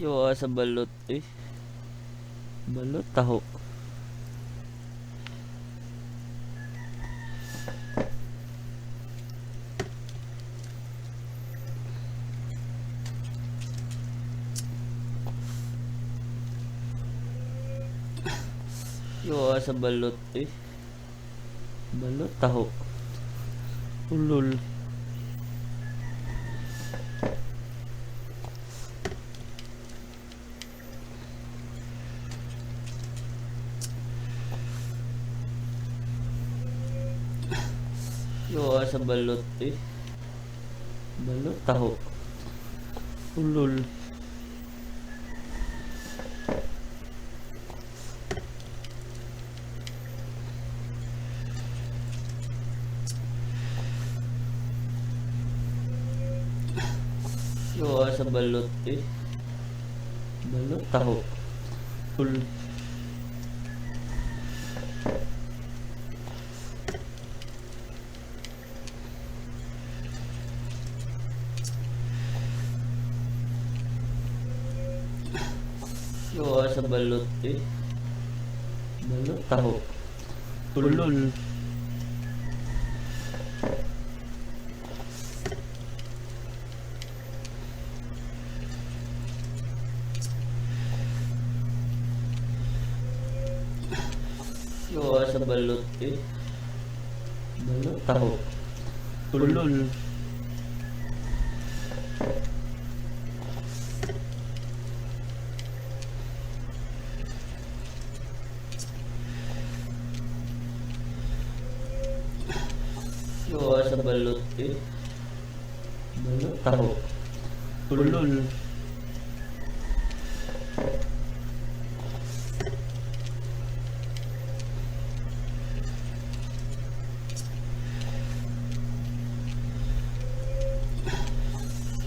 Yung sa balot eh. Balot taho. Yung sa balot eh. Balot taho. Ulul. Yung sa balot eh. Balot taho. Ulul. Yung sa balot eh. Balot taho. Ulul. Yung sa balot eh. Balot taho. Ulul. Yung sa balot eh. Balot taho. Ulul. Yung sa balot eh. Balot taho. Ulul.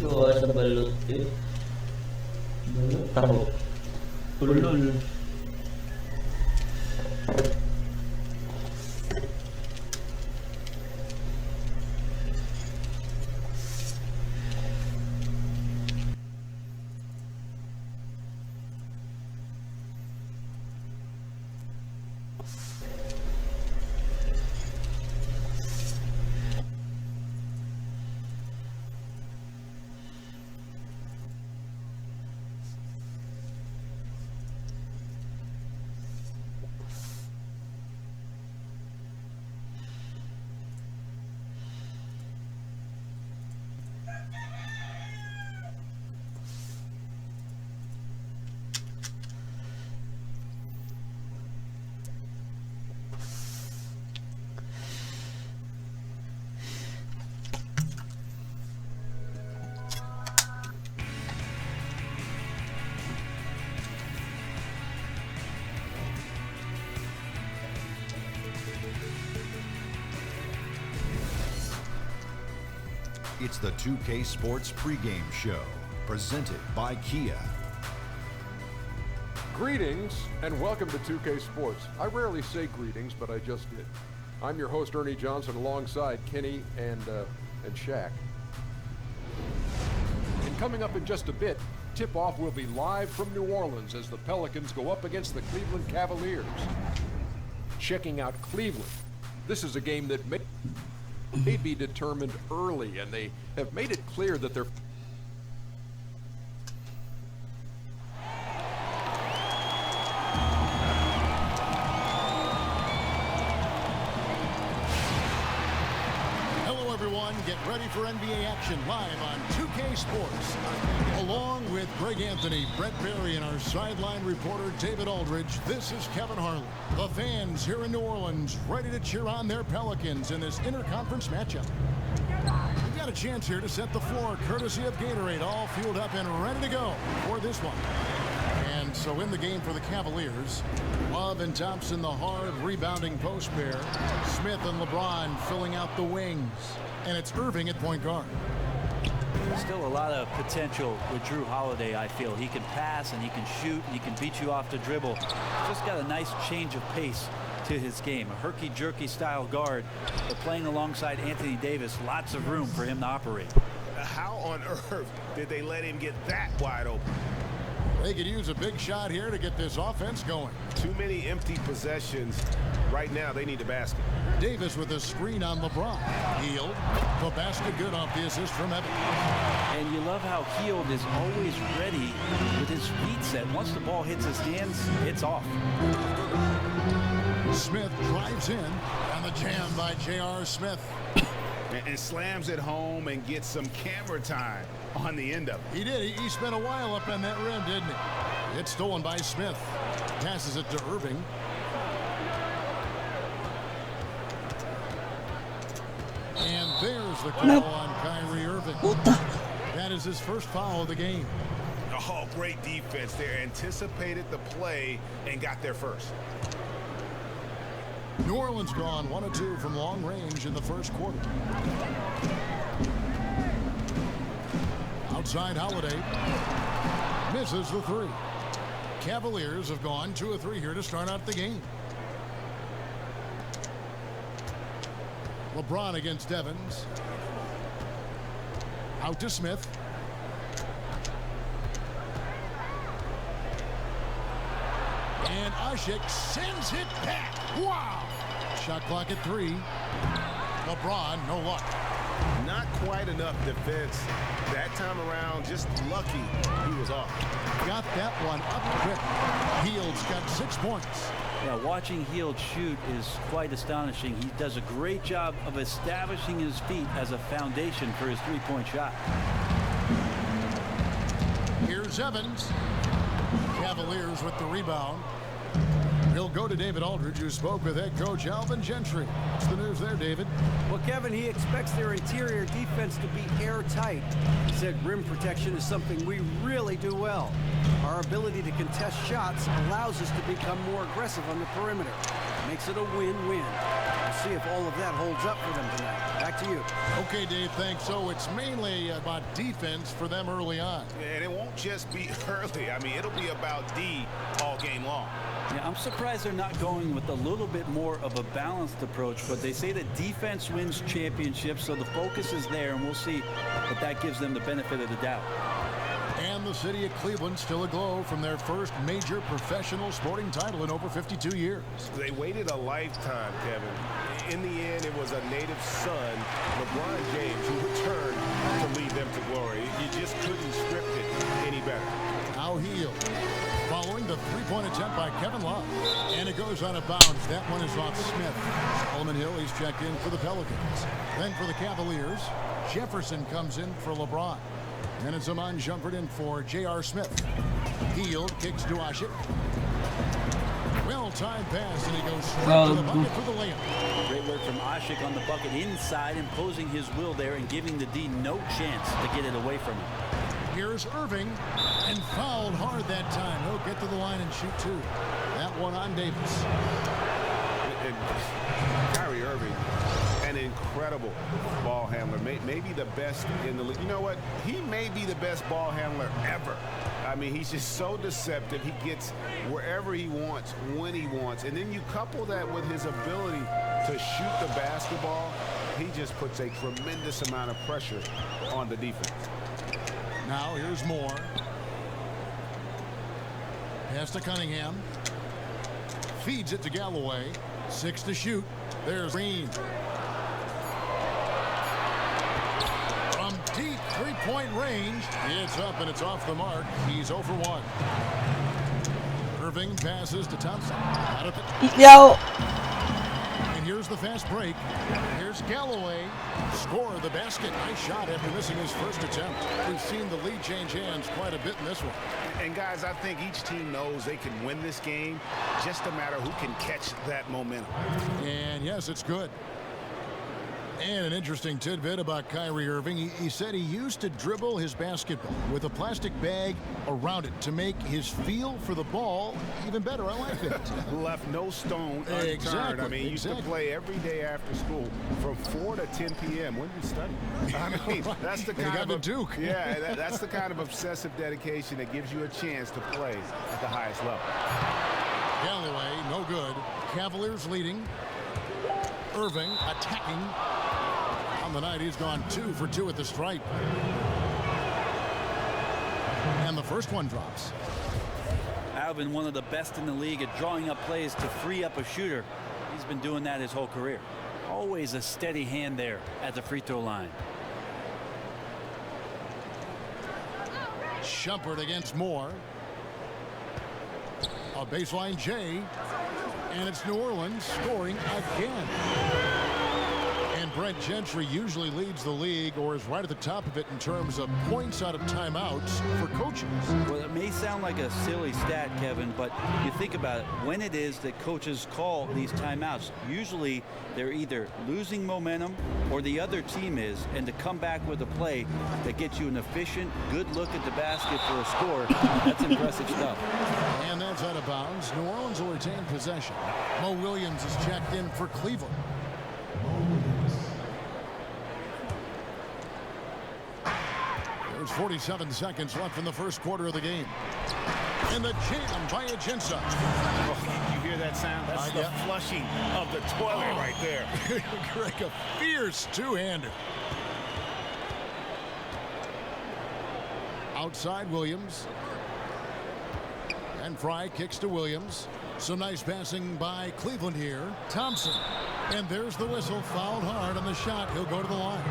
Yung sa balot eh. Balot taho. Ulul. It's the 2K Sports pregame show, presented by Kia. Greetings and welcome to 2K Sports. I rarely say greetings, but I just did. I'm your host, Ernie Johnson, alongside Kenny and Shaq. And coming up in just a bit, tip-off will be live from New Orleans as the Pelicans go up against the Cleveland Cavaliers. Checking out Cleveland. This is a game that may be determined early, and they have made it clear that they're get ready for NBA action live on 2K Sports. Along with Greg Anthony, Brett Berry, and our sideline reporter David Aldridge, this is Kevin Harlan. The fans here in New Orleans ready to cheer on their Pelicans in this interconference matchup. We've got a chance here to set the floor courtesy of Gatorade, all fueled up and ready to go for this one. And so in the game for the Cavaliers, Love and Thompson, the hard rebounding post pair. Smith and LeBron filling out the wings. And it's Irving at point guard. There's still a lot of potential with Drew Holiday, I feel. He can pass and he can shoot and he can beat you off the dribble. Just got a nice change of pace to his game. A herky-jerky style guard, but playing alongside Anthony Davis, lots of room for him to operate. How on earth did they let him get that wide open? They could use a big shot here to get this offense going. Too many empty possessions. Right now, they need a basket. Davis with a screen on LeBron. Hield. The basket good off the assist from Evans. And you love how Hield is always ready with his feet set. Once the ball hits his hands, it's off. Smith drives in, and the jam by J.R. Smith. And slams it home and gets some camera time on the end of it. He did. He spent a while up on that rim, didn't he? It's stolen by Smith. Passes it to Irving. And there's the call on Kyrie Irving. That is his first foul of the game. Oh, great defense there. Anticipated the play and got there first. New Orleans gone 1 of 2 from long range in the first quarter. Outside Holiday. Misses the three. Cavaliers have gone 2 of 3 here to start out the game. LeBron against Evans. Out to Smith. And Ashik sends it back. Wow! Shot clock at 3. LeBron, no luck. Not quite enough defense that time around. Just lucky he was off. Got that one up quick. Hield's got 6 points. Yeah, watching Hield shoot is quite astonishing. He does a great job of establishing his feet as a foundation for his three-point shot. Here's Evans. Cavaliers with the rebound. He'll go to David Aldridge, who spoke with head coach Alvin Gentry. What's the news there, David? Well, Kevin, he expects their interior defense to be airtight. He said rim protection is something we really do well. Our ability to contest shots allows us to become more aggressive on the perimeter. Makes it a win-win. We'll see if all of that holds up for them tonight. Back to you. Okay, Dave, thanks. So it's mainly about defense for them early on. And it won't just be early. I mean, it'll be about D all game long. Yeah, I'm surprised they're not going with a little bit more of a balanced approach, but they say that defense wins championships, so the focus is there, and we'll see if that gives them the benefit of the doubt. And the city of Cleveland still aglow from their first major professional sporting title in over 52 years. They waited a lifetime, Kevin. In the end, it was a native son, LeBron James, who returned to lead them to glory. You just couldn't script it any better. Now Hield. Following the three-point attempt by Kevin Love. And it goes out of bounds. That one is off Smith. Solomon Hill, he's checked in for the Pelicans. Then for the Cavaliers, Jefferson comes in for LeBron. And it's Iman Shumpert in for J.R. Smith. Hield kicks to Ashik. Well-timed pass, and he goes straight to the bucket for the layup. Great work from Ashik on the bucket inside, imposing his will there and giving the D no chance to get it away from him. Here's Irving, and fouled hard that time. He'll get to the line and shoot 2. That one on Davis. And Kyrie Irving, an incredible ball handler. Maybe the best in the league. You know what? He may be the best ball handler ever. I mean, he's just so deceptive. He gets wherever he wants, when he wants. And then you couple that with his ability to shoot the basketball, he just puts a tremendous amount of pressure on the defense. Now here's Moore. Pass to Cunningham. Feeds it to Galloway. 6 to shoot. There's Green. From deep three-point range. It's up and it's off the mark. He's 0 for 1. Irving passes to Thompson. Out of it. Yo. And here's the fast break. Here's Galloway. Score the basket. Nice shot after missing his first attempt. We've seen the lead change hands quite a bit in this one. And guys, I think each team knows they can win this game. Just a matter who can catch that momentum. And yes, it's good. And an interesting tidbit about Kyrie Irving. He said he used to dribble his basketball with a plastic bag around it to make his feel for the ball even better. I like that. Left no stone unturned. Exactly. I mean, he used to play every day after school from 4 to 10 p.m. When did you study? I mean, that's the kind of Duke. Yeah, that's the kind of obsessive dedication that gives you a chance to play at the highest level. Galloway, no good. Cavaliers leading. Irving attacking. On the night, he's gone 2 for 2 at the stripe. And the first one drops. of and one of the best in the league at drawing up plays to free up a shooter. He's been doing that his whole career. Always a steady hand there at the free throw line. Shumpert against Moore. A baseline J. And it's New Orleans scoring again. And Brent Gentry usually leads the league or is right at the top of it in terms of points out of timeouts for coaches. Well, it may sound like a silly stat, Kevin, but you think about it. When it is that coaches call these timeouts, usually they're either losing momentum or the other team is, and to come back with a play that gets you an efficient, good look at the basket for a score, that's impressive stuff. And that's out of bounds. New Orleans will retain possession. Mo Williams is checked in for Cleveland. There's 47 seconds left in the first quarter of the game. And the jam by Ajinça. Oh, you hear that sound? That's the flushing of the toilet right there. Greg, a fierce two-hander. Outside Williams. And Fry kicks to Williams. Some nice passing by Cleveland here. Thompson. And there's the whistle. Fouled hard on the shot. He'll go to the line.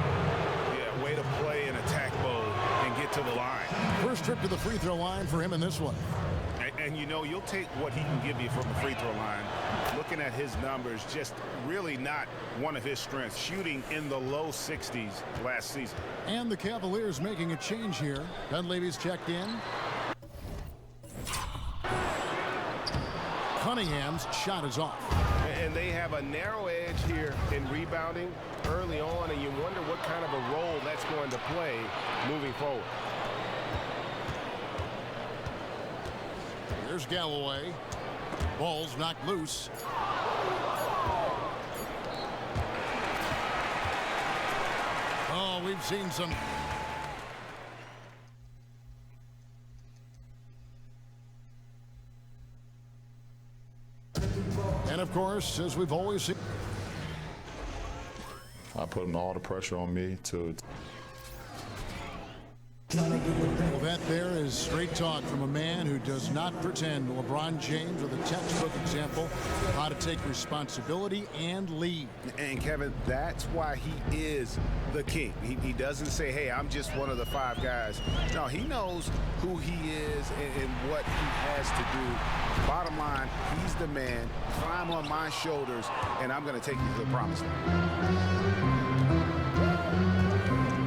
Yeah, way to play in attack mode and get to the line. First trip to the free throw line for him in this one. And you know, you'll take what he can give you from the free throw line. Looking at his numbers, just really not one of his strengths. Shooting in the low 60s last season. And the Cavaliers making a change here. Dunleavy's checked in. Cunningham's shot is off. And they have a narrow edge here in rebounding early on, and you wonder what kind of a role that's going to play moving forward. Here's Galloway. Ball's knocked loose. Oh, we've seen some. And of course, as we've always seen. I put all the pressure on me to. Well, that there is straight talk from a man who does not pretend. LeBron James with a textbook example of how to take responsibility and lead. And Kevin, that's why he is the king. He doesn't say, hey, I'm just one of the 5 guys. No, he knows who he is and what he has to do. Bottom line, he's the man. Climb on my shoulders, and I'm going to take you to the promised land.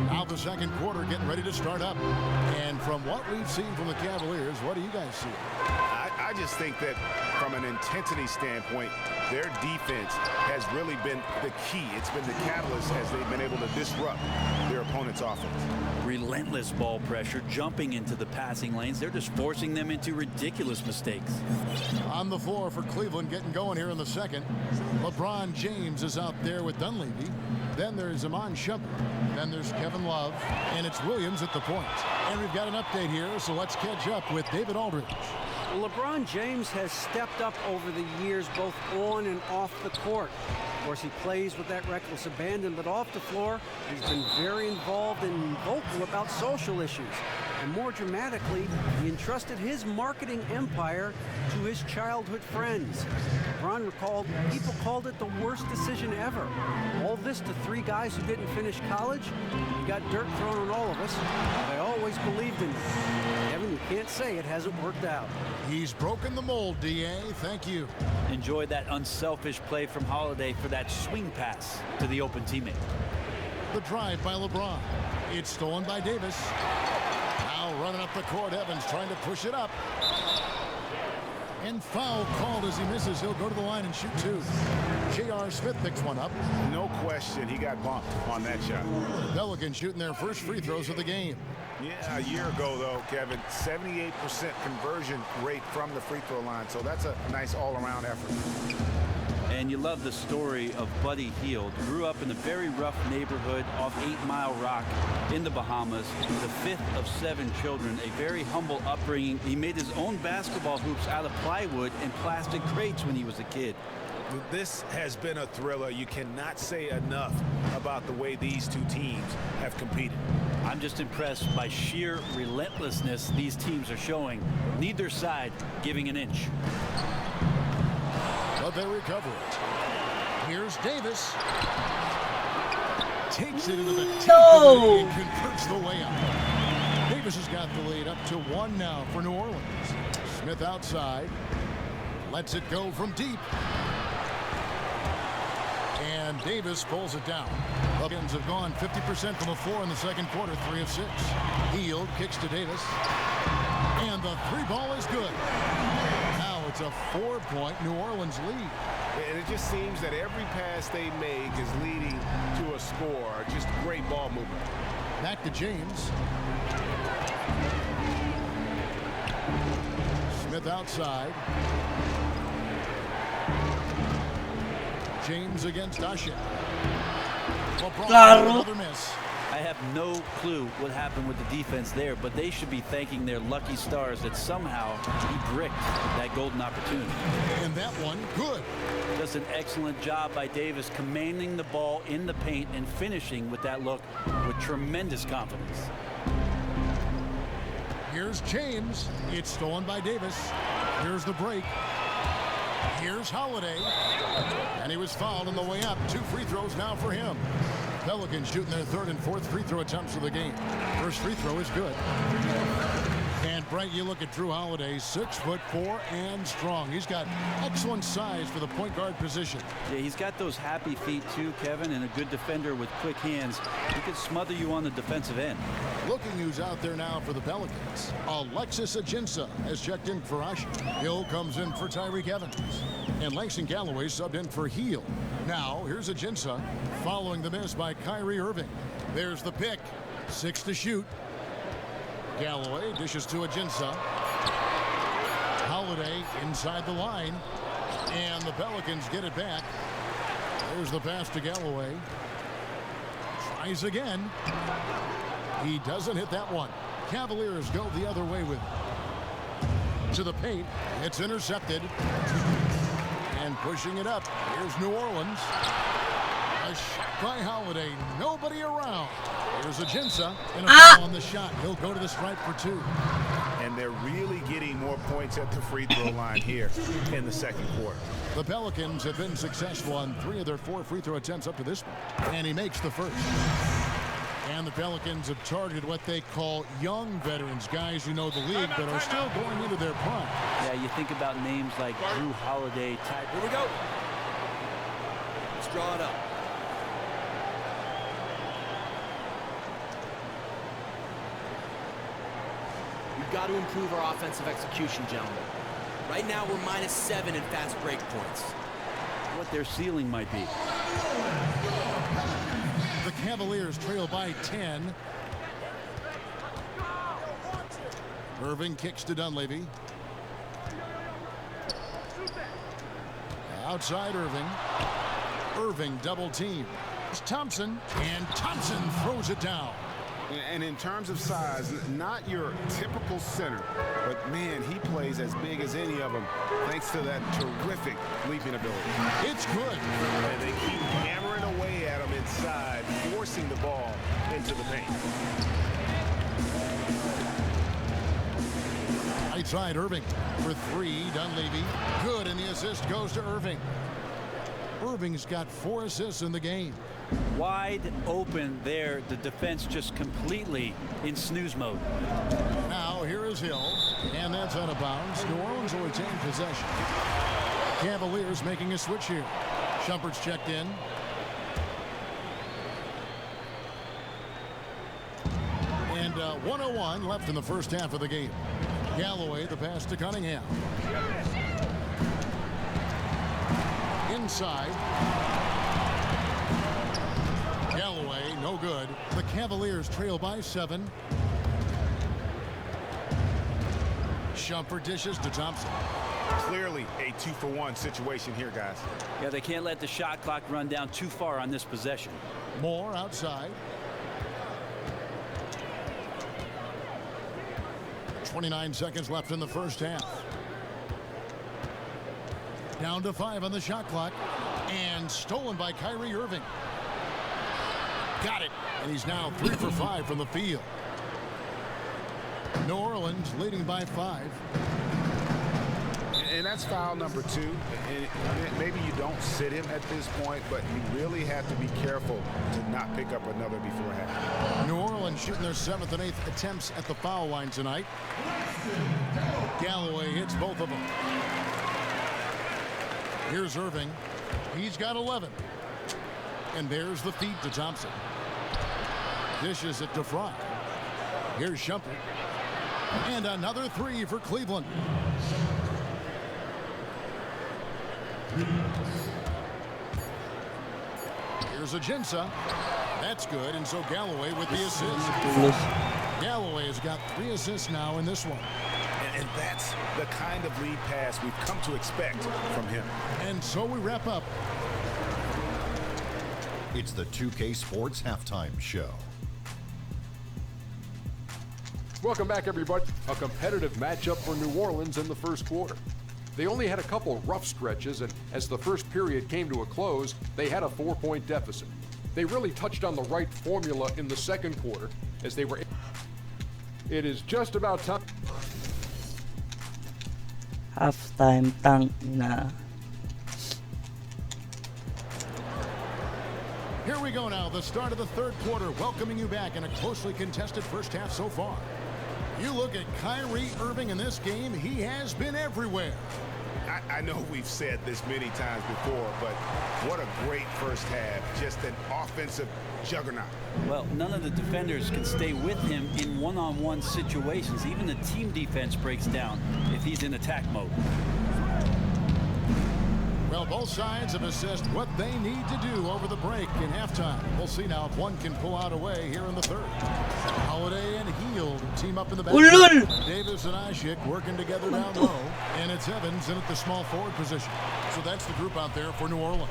Now the second quarter getting ready to start up. And from what we've seen from the Cavaliers, what do you guys see? I just think that from an intensity standpoint, their defense has really been the key. It's been the catalyst as they've been able to disrupt their opponent's offense. Relentless ball pressure, jumping into the passing lanes. They're just forcing them into ridiculous mistakes. On the floor for Cleveland, getting going here in the second. LeBron James is out there with Dunleavy. Then there's Iman Shumpert. Then there's Kevin Love. And it's Williams at the point. And we've got an update here, so let's catch up with David Aldridge. LeBron James has stepped up over the years, both on and off the court. Of course, he plays with that reckless abandon, but off the floor, he's been very involved and vocal about social issues. And more dramatically, he entrusted his marketing empire to his childhood friends. LeBron recalled, people called it the worst decision ever. All this to 3 guys who didn't finish college. He got dirt thrown on all of us, but I always believed in him. Kevin, you can't say it hasn't worked out. He's broken the mold, D.A. Thank you. Enjoyed that unselfish play from Holiday for that swing pass to the open teammate. The drive by LeBron. It's stolen by Davis. Now running up the court, Evans trying to push it up. And foul called as he misses. He'll go to the line and shoot 2. J.R. Smith picks one up. No question he got bumped on that shot. Pelicans shooting their first free throws of the game. Yeah, a year ago, though, Kevin, 78% conversion rate from the free throw line. So that's a nice all-around effort. And you love the story of Buddy Hield. Grew up in a very rough neighborhood off 8 Mile Rock in the Bahamas. The 5th of 7 children, a very humble upbringing. He made his own basketball hoops out of plywood and plastic crates when he was a kid. This has been a thriller. You cannot say enough about the way these 2 teams have competed. I'm just impressed by sheer relentlessness these teams are showing. Neither side giving an inch. But they recover it. Here's Davis. Takes it into the teeth of the and converts the layup. Davis has got the lead up to 1 now for New Orleans. Smith outside. Lets it go from deep. And Davis pulls it down. Pelicans have gone 50% from the floor in the second quarter, 3 of 6. Hield kicks to Davis. And the 3-ball is good. Now it's a 4-point New Orleans lead. And it just seems that every pass they make is leading to a score. Just great ball movement. Back to James. Smith outside. James against Ashe. LeBron, another miss. I have no clue what happened with the defense there, but they should be thanking their lucky stars that somehow he bricked that golden opportunity. And that one, good. Does an excellent job by Davis commanding the ball in the paint and finishing with that look with tremendous confidence. Here's James. It's stolen by Davis. Here's the break. Here's Holiday. And he was fouled on the way up. 2 free throws now for him. Pelicans shooting their 3rd and 4th free throw attempts of the game. First free throw is good. And Brent, you look at Drew Holiday, 6'4" and strong. He's got excellent size for the point guard position. Yeah, he's got those happy feet too, Kevin, and a good defender with quick hands. He could smother you on the defensive end. Looking who's out there now for the Pelicans. Alexis Ajinça has checked in for Ashe. Hill comes in for Tyreke Evans. And Langston Galloway subbed in for Hield. Now, here's Ajinça following the miss by Kyrie Irving. There's the pick. 6 to shoot. Galloway dishes to Ajinça. Holiday inside the line. And the Pelicans get it back. There's the pass to Galloway. Tries again. He doesn't hit that one. Cavaliers go the other way with it. To the paint. It's intercepted. And pushing it up. Here's New Orleans. A shot by Holiday. Nobody around. Here's Ajinça. And a foul on the shot. He'll go to the stripe for 2. And they're really getting more points at the free throw line here in the second quarter. The Pelicans have been successful on 3 of their 4 free throw attempts up to this point. And he makes the first. And the Pelicans have targeted what they call young veterans, guys who know the league but are still going into their prime. Yeah, you think about names like Drew Holiday. Here we go. Let's draw it up. We've got to improve our offensive execution, gentlemen. Right now, we're -7 in fast break points. What their ceiling might be. The Cavaliers trail by 10. Irving kicks to Dunleavy. Outside Irving. Irving double team. It's Thompson. And Thompson throws it down. And in terms of size, not your typical center, but man, he plays as big as any of them thanks to that terrific leaping ability. It's good. And they keep hammering away at him inside, forcing the ball into the paint. Right side Irving for 3. Dunleavy. Good, and the assist goes to Irving. Irving's got 4 assists in the game. Wide open there. The defense just completely in snooze mode. Now here is Hill, and that's out of bounds. New Orleans will retain possession. Cavaliers making a switch here. Shumpert's checked in. And 1:01 left in the first half of the game. Galloway, the pass to Cunningham. Inside. Galloway, no good. The Cavaliers trail by 7. Shumpert dishes to Thompson. Clearly a 2-for-1 situation here, guys. Yeah, they can't let the shot clock run down too far on this possession. Moore outside. 29 seconds left in the first half. Down to 5 on the shot clock. And stolen by Kyrie Irving. Got it. And he's now 3 for 5 from the field. New Orleans leading by 5. And that's foul number 2. And maybe you don't sit him at this point, but you really have to be careful to not pick up another before half. New Orleans shooting their 7th and 8th attempts at the foul line tonight. Galloway hits both of them. Here's Irving. He's got 11. And there's the feed to Thompson. Dishes it to Fry. Here's Shumpert. And another 3 for Cleveland. Here's Ajinça. That's good, and so Galloway with the assist. Galloway has got 3 assists now in this one. And that's the kind of lead pass we've come to expect from him. And so we wrap up. It's the 2K Sports Halftime Show. Welcome back, everybody. A competitive matchup for New Orleans in the first quarter. They only had a couple rough stretches, and as the first period came to a close, they had a 4-point deficit. They really touched on the right formula in the second quarter as they were. It is just about time. Halftime tang na. Here we go now, the start of the third quarter, welcoming you back in a closely contested first half so far. You look at Kyrie Irving in this game, he has been everywhere. I know we've said this many times before, but what a great first half. Just an offensive juggernaut. Well, none of the defenders can stay with him in one-on-one situations. Even the team defense breaks down if he's in attack mode. Well, both sides have assessed what they need to do over the break in halftime. We'll see now if one can pull out away here in the third. Holiday and Hield team up in the back. Davis and Ashik working together down low. And it's Evans in at the small forward position. So that's the group out there for New Orleans.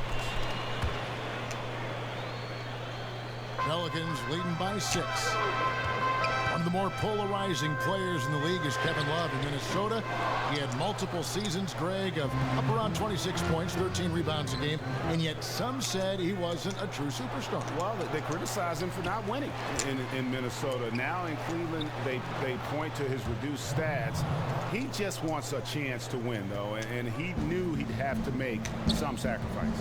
Pelicans leading by 6. One of the more polarizing players in the league is Kevin Love in Minnesota. He had multiple seasons, Greg, of up around 26 points, 13 rebounds a game, and yet some said he wasn't a true superstar. Well, they criticize him for not winning in Minnesota. Now in Cleveland, they point to his reduced stats. He just wants a chance to win, though, and he knew he'd have to make some sacrifice.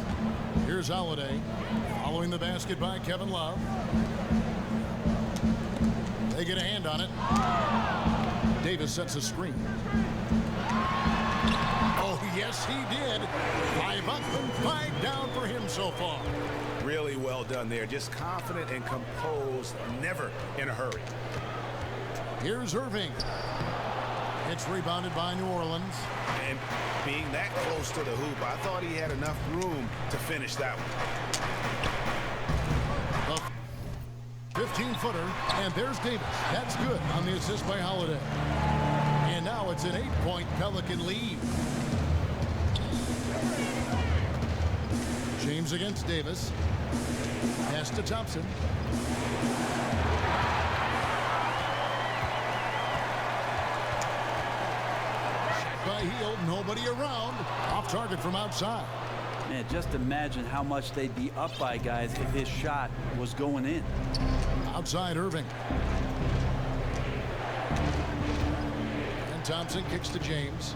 Here's Holiday, following the basket by Kevin Love. They get a hand on it. Davis sets a screen. Oh, yes, he did. 5 up and 5 down for him so far. Really well done there. Just confident and composed, never in a hurry. Here's Irving. It's rebounded by New Orleans. And being that close to the hoop, I thought he had enough room to finish that one. 15-footer, and there's Davis. That's good on the assist by Holiday. And now it's an 8-point Pelican lead. James against Davis. Pass to Thompson. Shot by Hield, nobody around. Off target from outside. Man, just imagine how much they'd be up by, guys, if his shot was going in. Outside Irving. And Thompson kicks to James.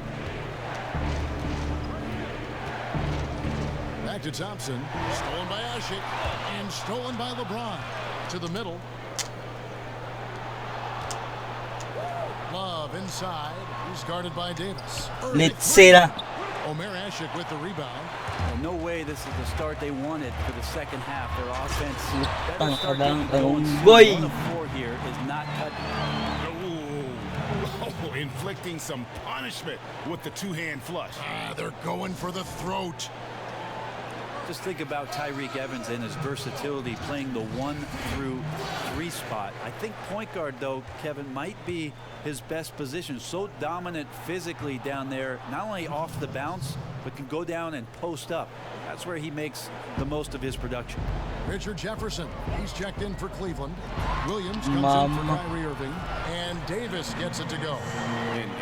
Back to Thompson. Stolen by Ashik. And stolen by LeBron. To the middle. Love inside. He's guarded by Davis. Nitsera. Omer Ashik with the rebound. Well, no way this is the start they wanted for the second half. Their offense better Tang start abang getting going soon. boy. 1 of 4 here is not cut. Oh, inflicting some punishment with the two-hand flush. They're going for the throat. Just think about Tyreek Evans and his versatility playing the 1 through 3 spot. I think point guard, though, Kevin, might be his best position. So dominant physically down there, not only off the bounce, but can go down and post up. That's where he makes the most of his production. Richard Jefferson, he's checked in for Cleveland. Williams comes in for Kyrie Irving. And Davis gets it to go.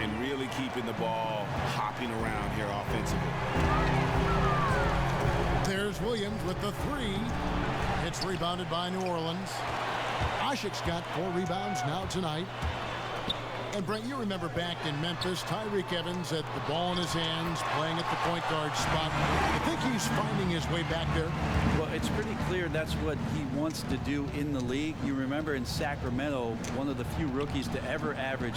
And really keeping the ball hopping around here offensively. There's Williams with the 3. It's rebounded by New Orleans. Ashik's got 4 rebounds now tonight. And Brent, you remember back in Memphis, Tyreke Evans had the ball in his hands, playing at the point guard spot. I think he's finding his way back there. Well, it's pretty clear that's what he wants to do in the league. You remember in Sacramento, one of the few rookies to ever average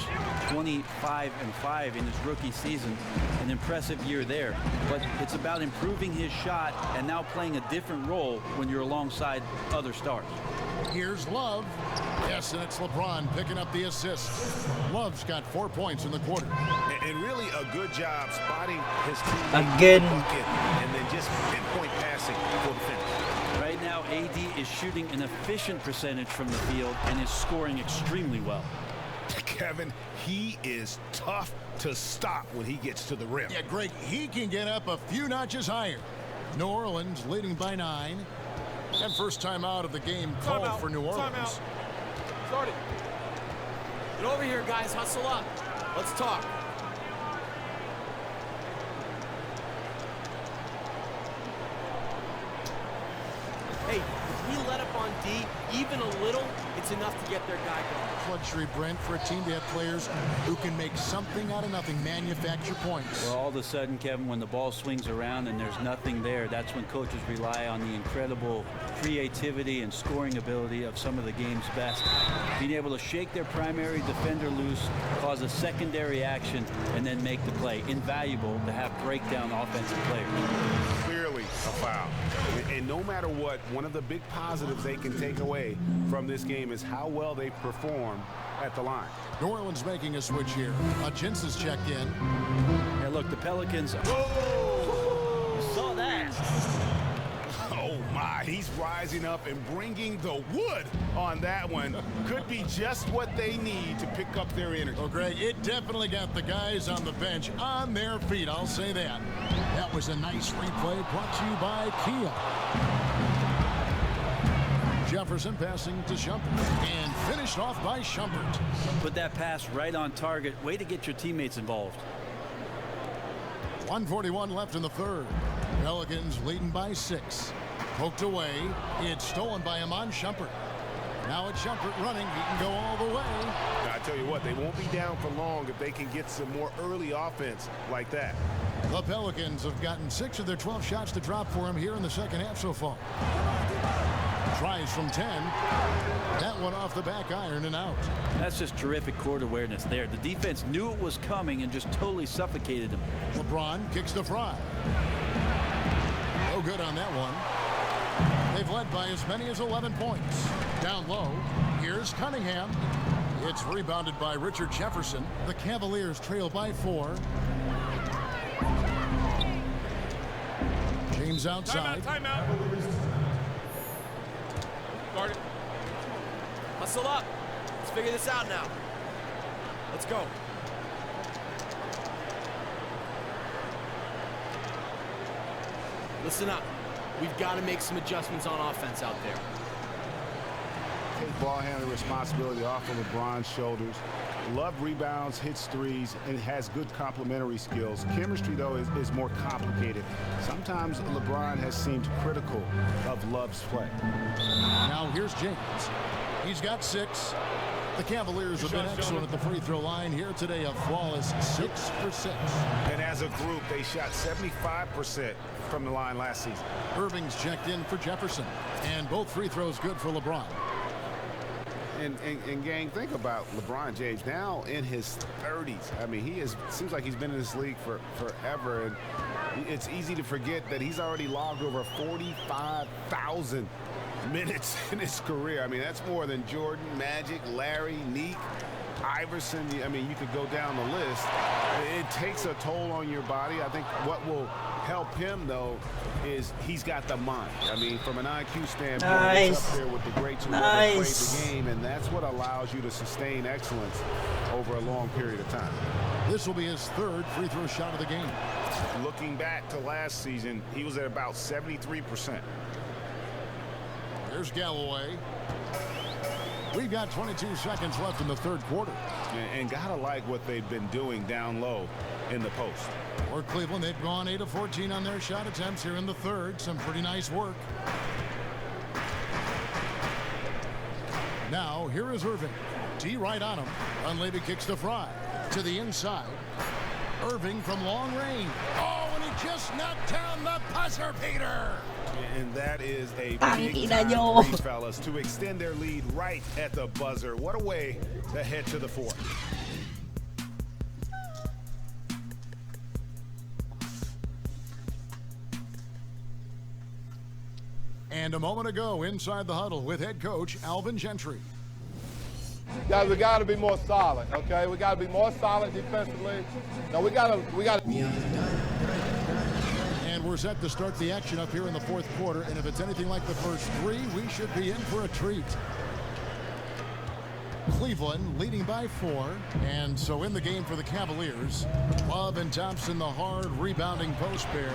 25-5 in his rookie season. An impressive year there. But it's about improving his shot and now playing a different role when you're alongside other stars. Here's Love. Yes, and it's LeBron picking up the assist. Love's got 4 points in the quarter. And really a good job spotting his teammate Again. bucket and then just pinpoint passing for the finish. Right now, AD is shooting an efficient percentage from the field and is scoring extremely well. Kevin, he is tough to stop when he gets to the rim. Yeah, Greg, he can get up a few notches higher. New Orleans leading by 9. And first time out of the game called for New Orleans. Start it. Get over here, guys. Hustle up. Let's talk. Hey, if we let up on D even a little, it's enough to get their guy going. Luxury, Brent, for a team to have players who can make something out of nothing, manufacture points. Well, all of a sudden, Kevin, when the ball swings around and there's nothing there, that's when coaches rely on the incredible creativity and scoring ability of some of the game's best. Being able to shake their primary defender loose, cause a secondary action, and then make the play. Invaluable to have breakdown offensive players. Clearly a foul. And no matter what, one of the big positives they can take away from this game is how well they perform at the line. New Orleans making a switch here. Hutchins has checked in. Yeah, look, the Pelicans. Whoa! You saw that. Oh my, he's rising up and bringing the wood on that one. Could be just what they need to pick up their energy. Oh, Greg, it definitely got the guys on the bench on their feet, I'll say that. That was a nice replay brought to you by Kia. Jefferson passing to Shumpert and finished off by Shumpert. Put that pass right on target. Way to get your teammates involved. 1:41 left in the third. Pelicans leading by 6. Poked away. It's stolen by Amon Shumpert. Now it's Shumpert running. He can go all the way. Now, I tell you what, they won't be down for long if they can get some more early offense like that. The Pelicans have gotten 6 of their 12 shots to drop for him here in the second half so far. Tries from 10. That one off the back iron and out. That's just terrific court awareness there. The defense knew it was coming and just totally suffocated him. LeBron kicks to Fry. No good on that one. They've led by as many as 11 points. Down low, here's Cunningham. It's rebounded by Richard Jefferson. The Cavaliers trail by 4. James outside. Timeout. Guard it. Hustle up. Let's figure this out now. Let's go. Listen up. We've got to make some adjustments on offense out there. Take ball handling responsibility off of LeBron's shoulders. Love rebounds, hits threes, and has good complementary skills. Chemistry, though, is more complicated. Sometimes LeBron has seemed critical of Love's play. Now here's James. He's got 6. The Cavaliers have been excellent at the free throw line here today, a flawless 6 for 6. And as a group, they shot 75% from the line last season. Irving's checked in for Jefferson, and both free throws good for LeBron. And gang, think about LeBron James now in his 30s. I mean, seems like he's been in this league for forever, and it's easy to forget that he's already logged over 45,000 minutes in his career. I mean, that's more than Jordan, Magic, Larry, Neek, Iverson. I mean, you could go down the list. It takes a toll on your body. I think what will help him, though, is he's got the mind. I mean, from an IQ standpoint, he's up there with the greats who ever played the game, and that's what allows you to sustain excellence over a long period of time. This will be his 3rd free throw shot of the game. Looking back to last season, he was at about 73%. There's Galloway. We've got 22 seconds left in the 3rd quarter. And gotta like what they've been doing down low in the post. For Cleveland, they've gone 8 of 14 on their shot attempts here in the 3rd. Some pretty nice work. Now, here is Irving. D right on him. Dunleavy kicks to Fry. To the inside. Irving from long range. Oh, and he just knocked down the buzzer beater. And that is a big Tangina time nyo. for these fellas to extend their lead right at the buzzer. What a way to head to the fourth. And a moment ago, inside the huddle with head coach Alvin Gentry. Guys, we got to be more solid, okay? We got to be more solid defensively. No, we got to. And we're set to start the action up here in the fourth quarter. And if it's anything like the first three, we should be in for a treat. Cleveland leading by 4. And so in the game for the Cavaliers, Love and Thompson, the hard rebounding post pair.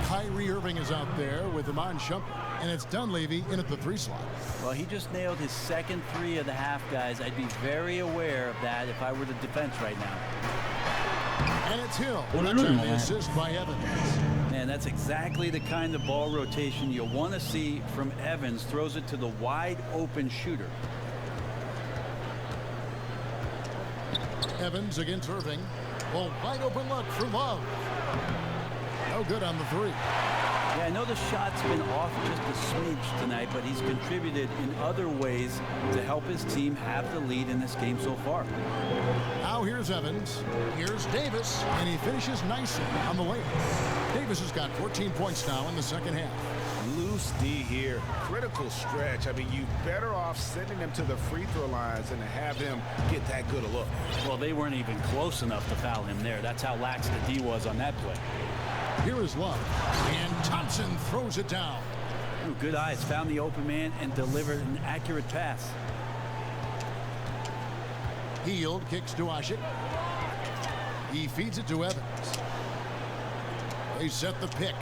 Kyrie Irving is out there with Iman Shumpert. And it's Dunleavy in at the 3 slot. Well, he just nailed his second 3 of the half, guys. I'd be very aware of that if I were the defense right now. And it's Hill. And the assist by Evans. Man, that's exactly the kind of ball rotation you'll want to see from Evans. Throws it to the wide open shooter. Evans against Irving. Well, wide open look for Love. No good on the 3. Yeah, I know the shot's been off just a smidge tonight, but he's contributed in other ways to help his team have the lead in this game so far. Now here's Evans. Here's Davis, and he finishes nicely on the layup. Davis has got 14 points now in the second half. Loose D here. Critical stretch. I mean, you better off sending him to the free throw lines than to have him get that good a look. Well, they weren't even close enough to foul him there. That's how lax the D was on that play. Here is Love, and Thompson throws it down. Ooh, good eyes, found the open man and delivered an accurate pass. Hield kicks to Ashik. He feeds it to Evans. They set the pick.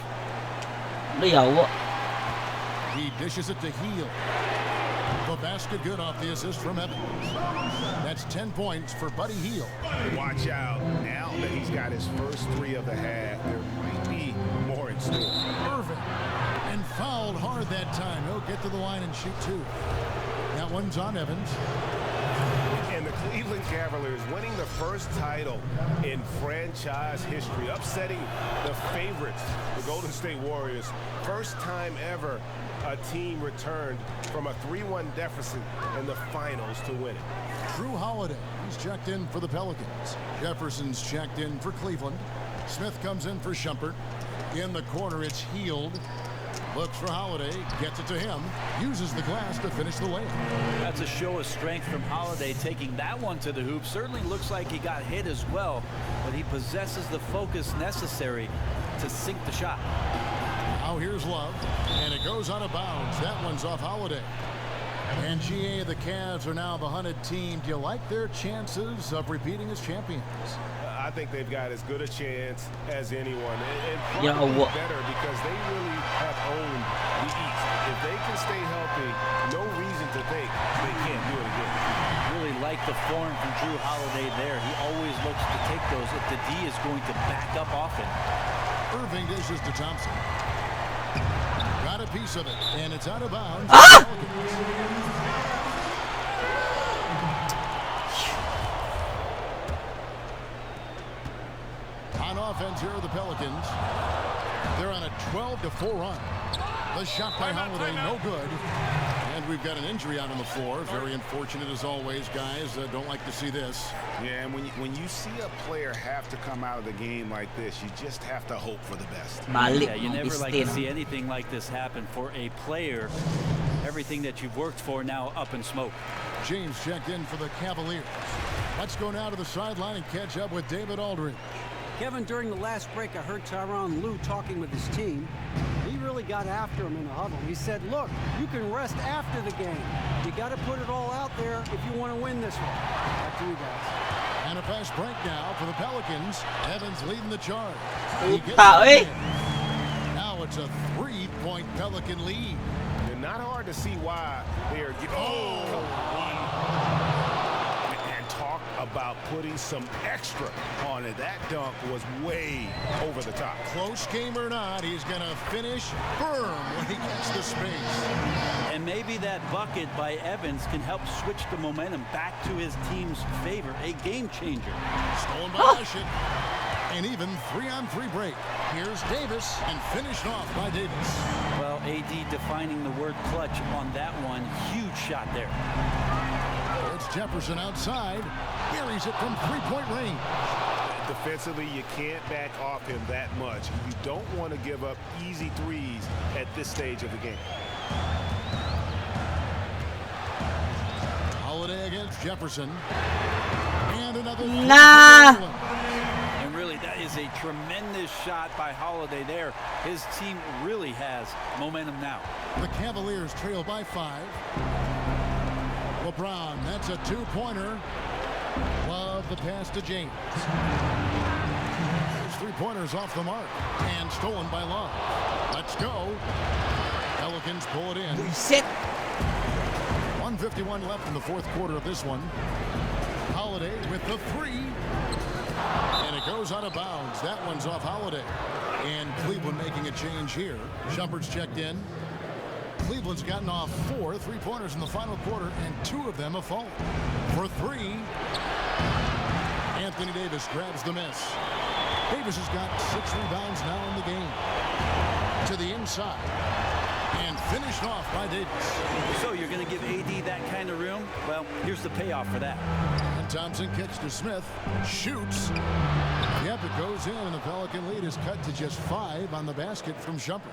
He dishes it to Hield. The basket good off the assist from Evans. That's 10 points for Buddy Hield. Watch out. Now that he's got his first 3 of the half, there might be more in store. Irving. And fouled hard that time. He'll get to the line and shoot 2. That one's on Evans. And the Cleveland Cavaliers winning the first title in franchise history, upsetting the favorites, the Golden State Warriors. First time ever a team returned from a 3-1 deficit in the finals to win it. Drew Holiday, he's checked in for the Pelicans. Jefferson's checked in for Cleveland. Smith comes in for Shumpert. In the corner, it's Hield. Looks for Holiday, gets it to him, uses the glass to finish the layup. That's a show of strength from Holiday, taking that one to the hoop. Certainly looks like he got hit as well, but he possesses the focus necessary to sink the shot. Now here's Love, and it goes out of bounds. That one's off Holiday. And GA, the Cavs are now the hunted team. Do you like their chances of repeating as champions? I think they've got as good a chance as anyone, and probably better because they really have owned the East. If they can stay healthy, no reason to think they can't do it again. Really like the form from Drew Holiday there. He always looks to take those if the D is going to back up often. Irving dishes to Thompson. Got a piece of it, and it's out of bounds. On offense here are the Pelicans. They're on a 12-4 run. The shot by Holiday, no good. And we've got an injury out on the floor. Very unfortunate as always, guys. Don't like to see this. Yeah, and when you see a player have to come out of the game like this, you just have to hope for the best. Yeah, you never like to see anything like this happen for a player. Everything that you've worked for now up in smoke. James checked in for the Cavaliers. Let's go now to the sideline and catch up with David Aldridge. Kevin, during the last break, I heard Tyronn Lue talking with his team. He really got after him in the huddle. He said, look, you can rest after the game. You got to put it all out there if you want to win this one. Back to you guys. And a fast break now for the Pelicans. Evans leading the charge. Now it's a 3-point Pelican lead. And not hard to see why they are. And talk about putting some extra on it. That dunk was way over the top. Close game or not, he's going to finish firm when he gets the space. And maybe that bucket by Evans can help switch the momentum back to his team's favor. A game changer. Stolen by Ashit. An even 3-on-3 break. Here's Davis and finished off by Davis. Well, AD defining the word clutch on that one. Huge shot there. It's Jefferson outside. Buries it from three-point range. Defensively, you can't back off him that much. You don't want to give up easy threes at this stage of the game. Holiday against Jefferson. And another. Nah. And really, that is a tremendous shot by Holiday there. His team really has momentum now. The Cavaliers trail by 5. LeBron, that's a two-pointer. Love the pass to James. His three-pointers off the mark and stolen by Love. Let's go. Pelicans pull it in. Sit. 1:51 left in the fourth quarter of this one. Holiday with the three. And it goes out of bounds. That one's off Holiday. And Cleveland making a change here. Shumpert's checked in. Cleveland's gotten off 4 3-pointers in the final quarter, and 2 of them have fallen. For 3, Anthony Davis grabs the miss. Davis has got 6 rebounds now in the game. To the inside. And finished off by Davis. So you're going to give AD that kind of room? Well, here's the payoff for that. And Thompson kicks to Smith. Shoots. Yep, it goes in, and the Pelican lead is cut to just 5 on the basket from Shumpert.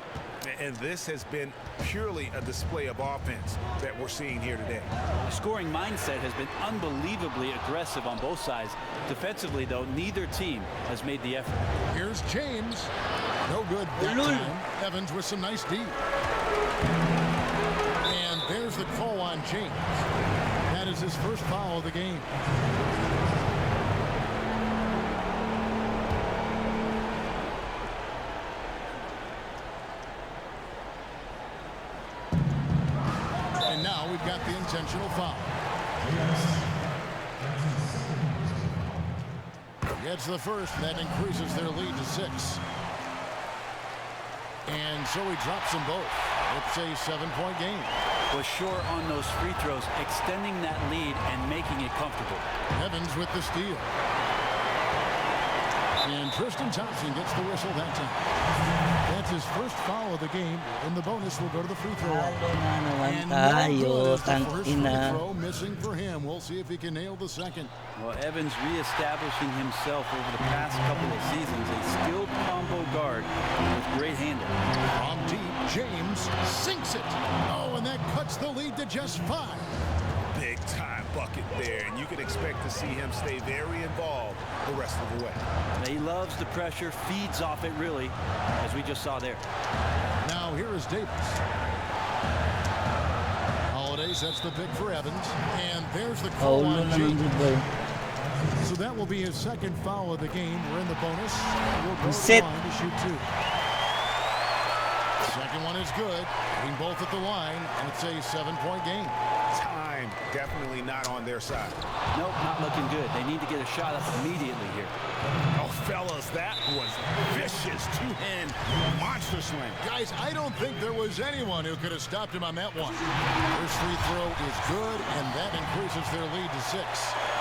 And this has been purely a display of offense that we're seeing here today. The scoring mindset has been unbelievably aggressive on both sides. Defensively, though, neither team has made the effort. Here's James. No good that time. Evans with some nice D. And there's the call on James. That is his first foul of the game. And now we've got the intentional foul. Gets the first. That increases their lead to 6. And so he drops them both. It's a 7-point game. Was short on those free throws, extending that lead and making it comfortable. Evans with the steal. And Tristan Thompson gets the whistle that time. That's his first foul of the game. And the bonus will go to the free throw line. And no good. The first free throw missing for him. We'll see if he can nail the second. Well, Evans reestablishing himself over the past couple of seasons. A skilled combo guard with great handle. From deep, James sinks it. Oh, and that cuts the lead to just 5. Big time bucket there, and you can expect to see him stay very involved the rest of the way. He loves the pressure, feeds off it really, as we just saw there. Now here is Davis. Holiday sets the pick for Evans, and there's the call on James. So that will be his second foul of the game. We're in the bonus. We'll go to the line to shoot 2. Second one is good. Being both at the line, and it's a 7-point game. Time definitely not on their side. Nope, not looking good. They need to get a shot up immediately here. Oh, fellas, that was vicious. 2-hand monster slam. Guys, I don't think there was anyone who could have stopped him on that one. First free throw is good, and that increases their lead to 6.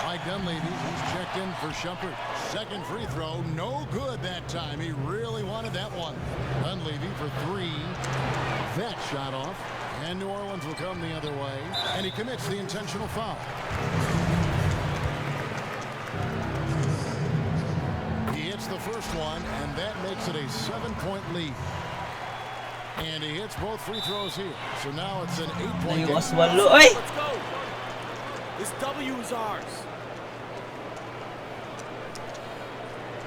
Mike Dunleavy, he's checked in for Shumpert. Second free throw, no good that time. He really wanted that one. Dunleavy for 3. That shot off. And New Orleans will come the other way. And he commits the intentional foul. He hits the first one, and that makes it a 7-point lead. And he hits both free throws here. So now it's an 8-point game. Let's go. This W is ours.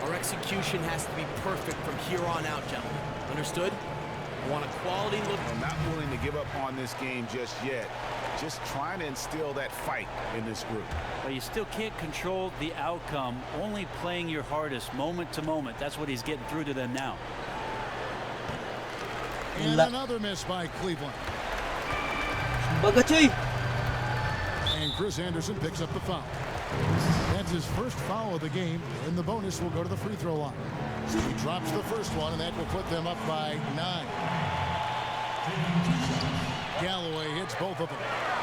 Our execution has to be perfect from here on out, gentlemen. Understood? I want a quality look. I'm not willing to give up on this game just yet. Just trying to instill that fight in this group. But you still can't control the outcome. Only playing your hardest moment to moment. That's what he's getting through to them now. And another miss by Cleveland. And Chris Anderson picks up the foul. That's Adds his first foul of the game, and the bonus will go to the free throw line. He drops the first one, and that will put them up by 9. Galloway hits both of them.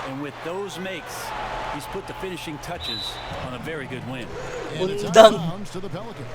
And with those makes, he's put the finishing touches on a very good win. And it's out Done. of bounds to the Pelicans.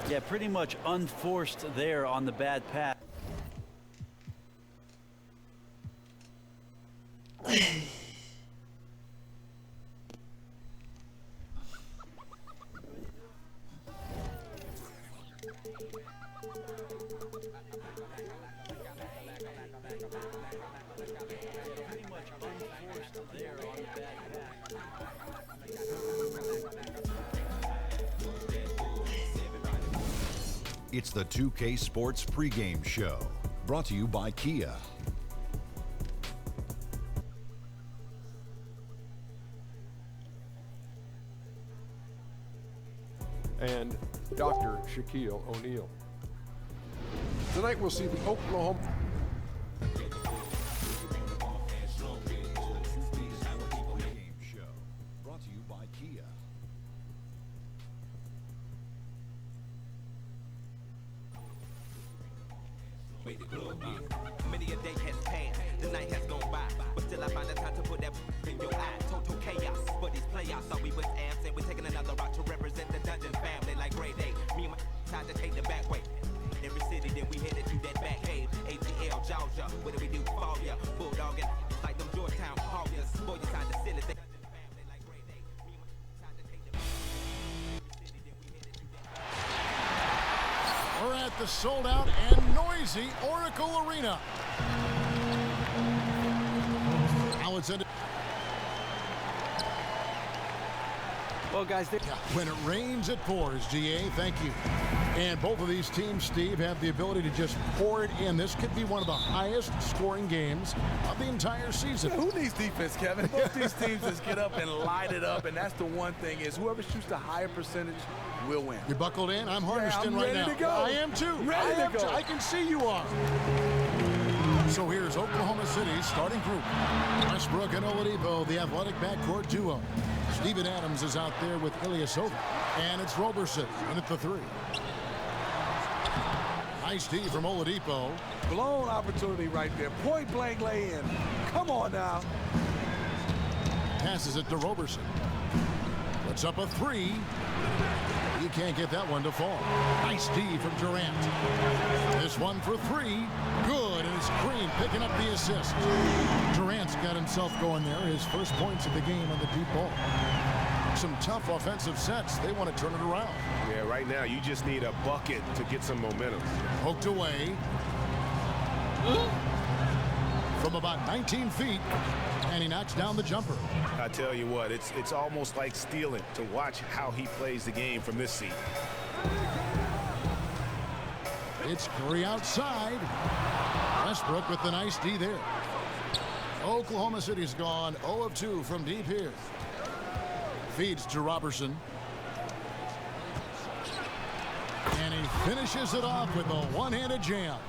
Yeah, pretty much unforced there on the bad pass. It's the 2K Sports pregame show, brought to you by Kia. And Dr. Shaquille O'Neal. Tonight we'll see the Oklahoma. Pregame show, brought to you by Kia. Many a day has passed, the night has gone by, but still I find the time to put that in your eye. Total chaos, but these playoffs thought we was absent. We're taking another route to represent the Dungeon family like grade A. Me and my tried to take the back way. Every city that we headed to that back cave. ATL, Georgia, what do we do for ya? Bulldog and like them Georgetown Hoggers. Boy, you signed the silly thing. We're at the sold-out and noisy Oracle Arena. Now it's in. Well, guys, When it rains, it pours, GA. Thank you. And both of these teams, Steve, have the ability to just pour it in. This could be one of the highest scoring games of the entire season. Who needs defense, Kevin? Both these teams just get up and light it up, and that's the one thing is whoever shoots the higher percentage will win. You buckled in? I'm harnessed in right now. Ready to go. I am too. Ready to go. I can see you are. So here's Oklahoma City's starting group. Westbrook and Oladipo, the athletic backcourt duo. Steven Adams is out there with Ilyasova. And it's Roberson in at the 3. Nice D from Oladipo. Blown opportunity right there. Point blank lay in. Come on now. Passes it to Roberson. Puts up a 3. He can't get that one to fall. Nice D from Durant. This one for 3. Good, and it's Green picking up the assist. Durant's got himself going there. His first points of the game on the deep ball. Some tough offensive sets. They want to turn it around. Yeah, right now you just need a bucket to get some momentum. Poked away. From about 19 feet, and he knocks down the jumper. I tell you what, it's almost like stealing to watch how he plays the game from this seat. It's Curry outside. Westbrook with the nice D there. Oklahoma City's gone 0 of 2 from deep here. Feeds to Robertson. And he finishes it off with a one-handed jam.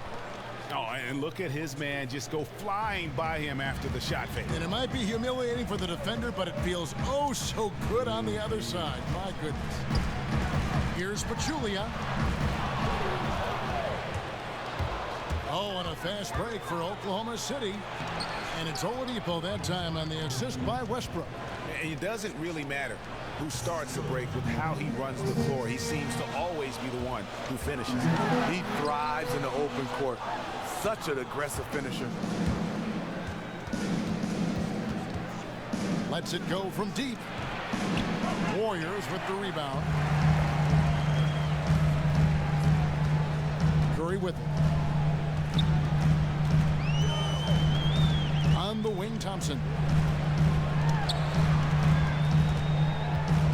Oh, and look at his man just go flying by him after the shot fake. And it might be humiliating for the defender, but it feels oh so good on the other side. My goodness. Here's Pachulia. Oh, and a fast break for Oklahoma City. And it's Oladipo that time on the assist by Westbrook. And it doesn't really matter who starts the break with how he runs the floor. He seems to always be the one who finishes. He thrives in the open court. Such an aggressive finisher. Lets it go from deep. Warriors with the rebound. Curry with it. On the wing, Thompson.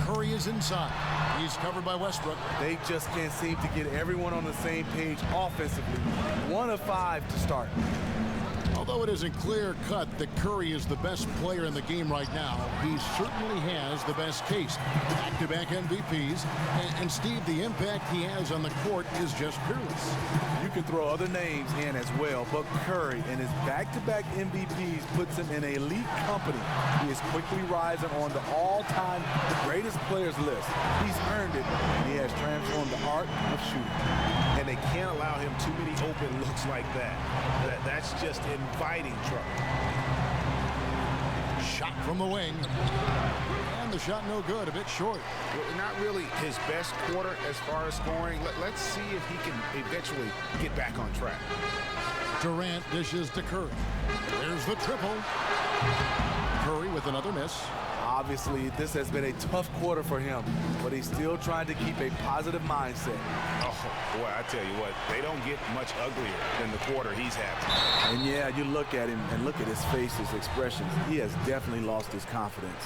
Curry is inside. He's covered by Westbrook. They just can't seem to get everyone on the same page offensively. 1 of 5 to start. Although it isn't clear-cut that Curry is the best player in the game right now, he certainly has the best case. Back-to-back MVPs. And Steve, the impact he has on the court is just peerless. You can throw other names in as well, but Curry and his back-to-back MVPs puts him in elite company. He is quickly rising on the all-time greatest players list. He's earned it, and he has transformed the art of shooting. And they can't allow him too many open looks like that. That's just inviting trouble. Shot from the wing. And the shot no good, a bit short. Well, not really his best quarter as far as scoring. Let's see if he can eventually get back on track. Durant dishes to Curry. There's the triple. Curry with another miss. Obviously, this has been a tough quarter for him, but he's still trying to keep a positive mindset. Oh, boy, I tell you what, they don't get much uglier than the quarter he's having. And yeah, you look at him and look at his face, his expressions. He has definitely lost his confidence.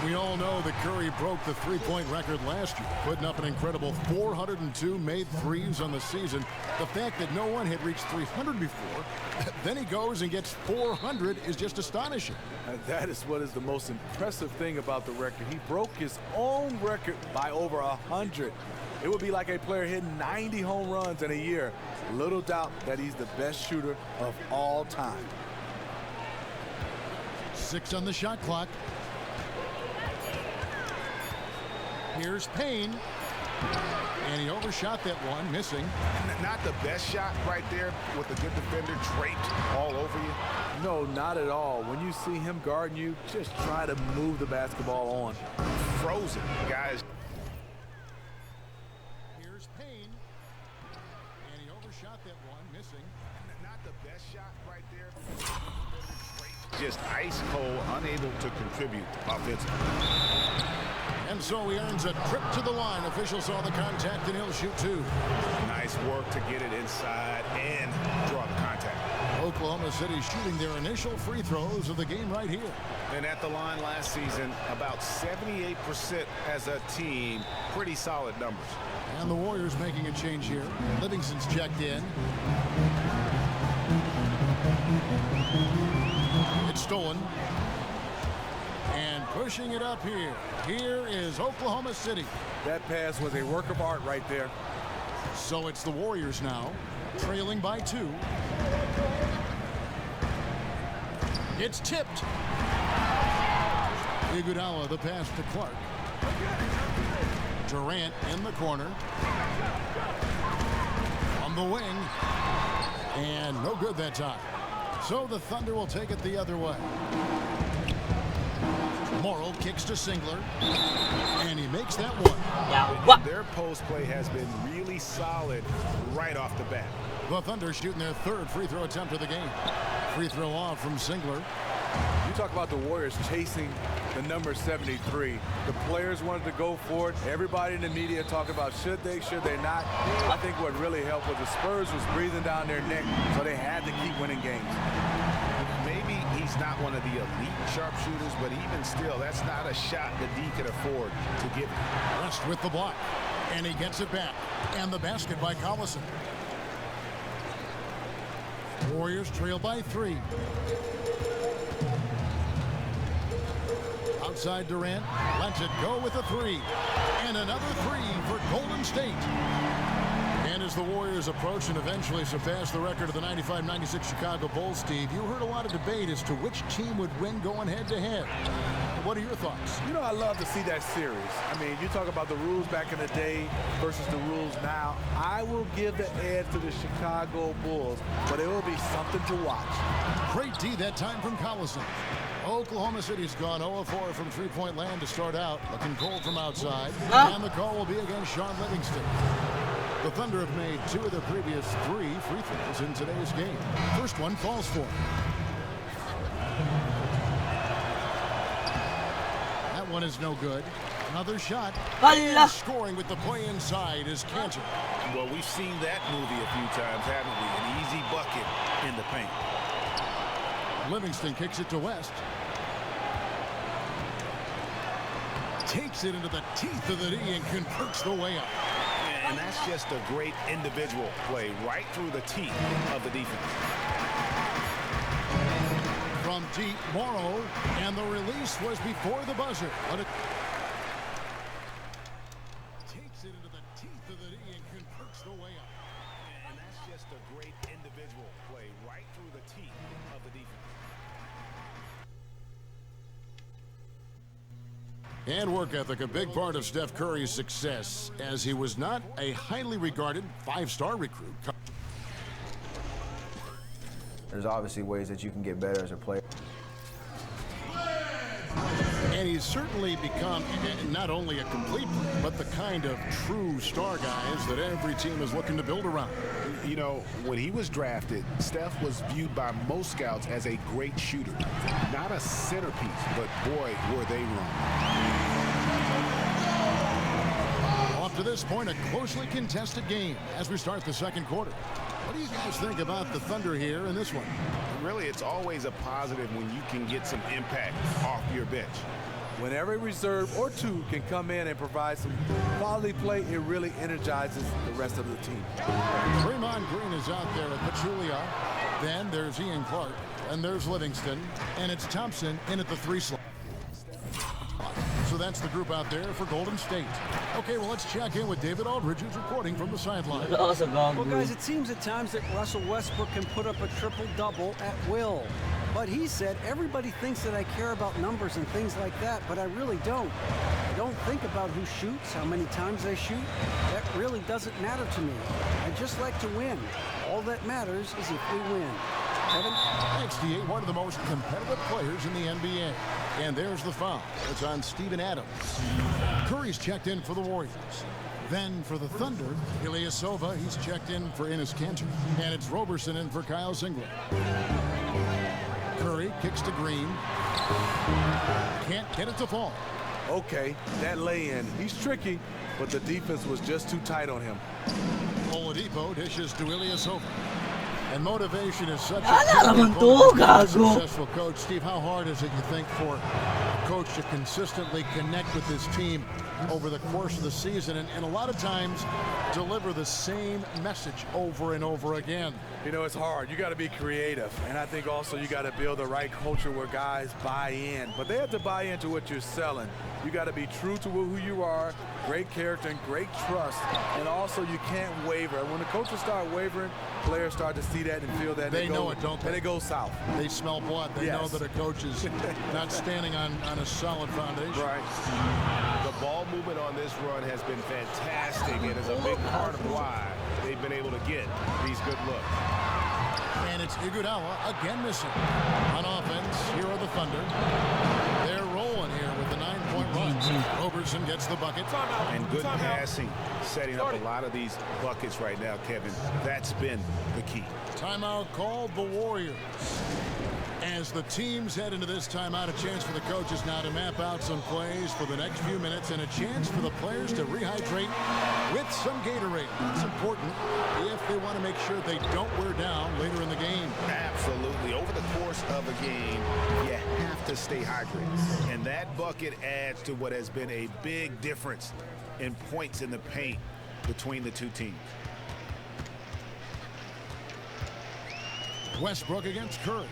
We all know that Curry broke the three-point record last year, putting up an incredible 402 made threes on the season. The fact that no one had reached 300 before, then he goes and gets 400 is just astonishing. And that is what is the most impressive thing about the record. He broke his own record by over 100. It would be like a player hitting 90 home runs in a year. Little doubt that he's the best shooter of all time. 6 on the shot clock. Here's Payne. And he overshot that one, missing. Not the best shot right there with a good defender draped all over you. No, not at all. When you see him guarding you, just try to move the basketball on. Frozen, guys. Here's Payne. And he overshot that one, missing. Not the best shot right there. Just ice cold, unable to contribute offensively. And so he earns a trip to the line. Officials saw the contact, and he'll shoot 2. Nice work to get it inside and draw the contact. Oklahoma City shooting their initial free throws of the game right here. And at the line last season, about 78% as a team. Pretty solid numbers. And the Warriors making a change here. Livingston's checked in. It's stolen. And pushing it up here. Here is Oklahoma City. That pass was a work of art right there. So it's the Warriors now, trailing by 2. It's tipped. Iguodala the pass to Clark. Durant in the corner. On the wing. And no good that time. So the Thunder will take it the other way. Morrow kicks to Singler, and he makes that one. Yeah, their post play has been really solid right off the bat. The Thunder shooting their 3rd free throw attempt of the game. Free throw off from Singler. You talk about the Warriors chasing the number 73. The players wanted to go for it. Everybody in the media talked about should they not. I think what really helped was the Spurs was breathing down their neck, so they had to keep winning games. Maybe he's not one of the elite sharpshooters, but even still, that's not a shot that D could afford to give. West with the block, and he gets it back. And the basket by Collison. Warriors trail by 3. Outside Durant, lets it go with a 3. And another 3 for Golden State. And as the Warriors approach and eventually surpass the record of the 95-96 Chicago Bulls, Steve, you heard a lot of debate as to which team would win going head-to-head. What are your thoughts? You know, I love to see that series. I mean, you talk about the rules back in the day versus the rules now. I will give the edge to the Chicago Bulls, but it will be something to watch. Great D that time from Collison. Oklahoma City's gone 0-4 from three-point land to start out. Looking cold from outside. And the call will be against Sean Livingston. The Thunder have made 2 of their previous 3 free throws in today's game. First one falls for. one is no good. Another shot. Allah. And scoring with the play inside is Cantor. Well, we've seen that movie a few times, haven't we? An easy bucket in the paint. Livingston kicks it to West. Takes it into the teeth of the D and converts the way up. And that's just a great individual play right through the teeth of the defense. From deep, Morrow, and the release was before the buzzer. But it takes it into the teeth of the D and converts the way up. And that's just a great individual play right through the teeth of the defense. And work ethic, a big part of Steph Curry's success, as he was not a highly regarded five-star recruit. There's obviously ways that you can get better as a player. And he's certainly become not only a complete player, but the kind of true star guys that every team is looking to build around. You know, when he was drafted, Steph was viewed by most scouts as a great shooter. Not a centerpiece, but boy, were they wrong. Up to this point, a closely contested game as we start the second quarter. What do you guys think about the Thunder here in this one? Really, it's always a positive when you can get some impact off your bench. When every reserve or two can come in and provide some quality play, it really energizes the rest of the team. Draymond Green is out there at Pachulia. Then there's Ian Clark, and there's Livingston, and it's Thompson in at the 3 slot. So that's the group out there for Golden State. Okay, well, let's check in with David Aldridge, who's reporting from the sideline. Well, guys, it seems at times that Russell Westbrook can put up a triple-double at will. But he said, everybody thinks that I care about numbers and things like that, but I really don't. I don't think about who shoots, how many times I shoot. That really doesn't matter to me. I just like to win. All that matters is if we win. Kevin? XD8, one of the most competitive players in the NBA. And there's the foul. It's on Steven Adams. Curry's checked in for the Warriors. Then for the Thunder, Ilyasova, he's checked in for Enes Kanter. And it's Roberson in for Kyle Zingler. Curry kicks to Green. Can't get it to fall. Okay, that lay-in. He's tricky, but the defense was just too tight on him. Oladipo dishes to Ilyasova. And motivation is such a successful coach. Steve, how hard is it, you think, for a coach to consistently connect with his team over the course of the season and a lot of times deliver the same message over and over again? You know, it's hard. You got to be creative. And I think also you got to build the right culture where guys buy in. But they have to buy into what you're selling. You got to be true to who you are, great character and great trust. And also you can't waver. When the coaches start wavering, players start to see that and feel that. They know it, don't they? And it goes south. They smell blood. They know that a coach is not standing on a solid foundation. Right. The ball movement on this run has been fantastic and is a big part of why they've been able to get these good looks. And it's Iguodala again missing. On offense, here are the Thunder. They're rolling here with the 9-point run. Roberson gets the bucket. And good passing, setting up a lot of these buckets right now, Kevin. That's been the key. Timeout called the Warriors. As the teams head into this timeout, a chance for the coaches now to map out some plays for the next few minutes and a chance for the players to rehydrate with some Gatorade. It's important if they want to make sure they don't wear down later in the game. Absolutely. Over the course of a game, you have to stay hydrated. And that bucket adds to what has been a big difference in points in the paint between the two teams. Westbrook against Curry.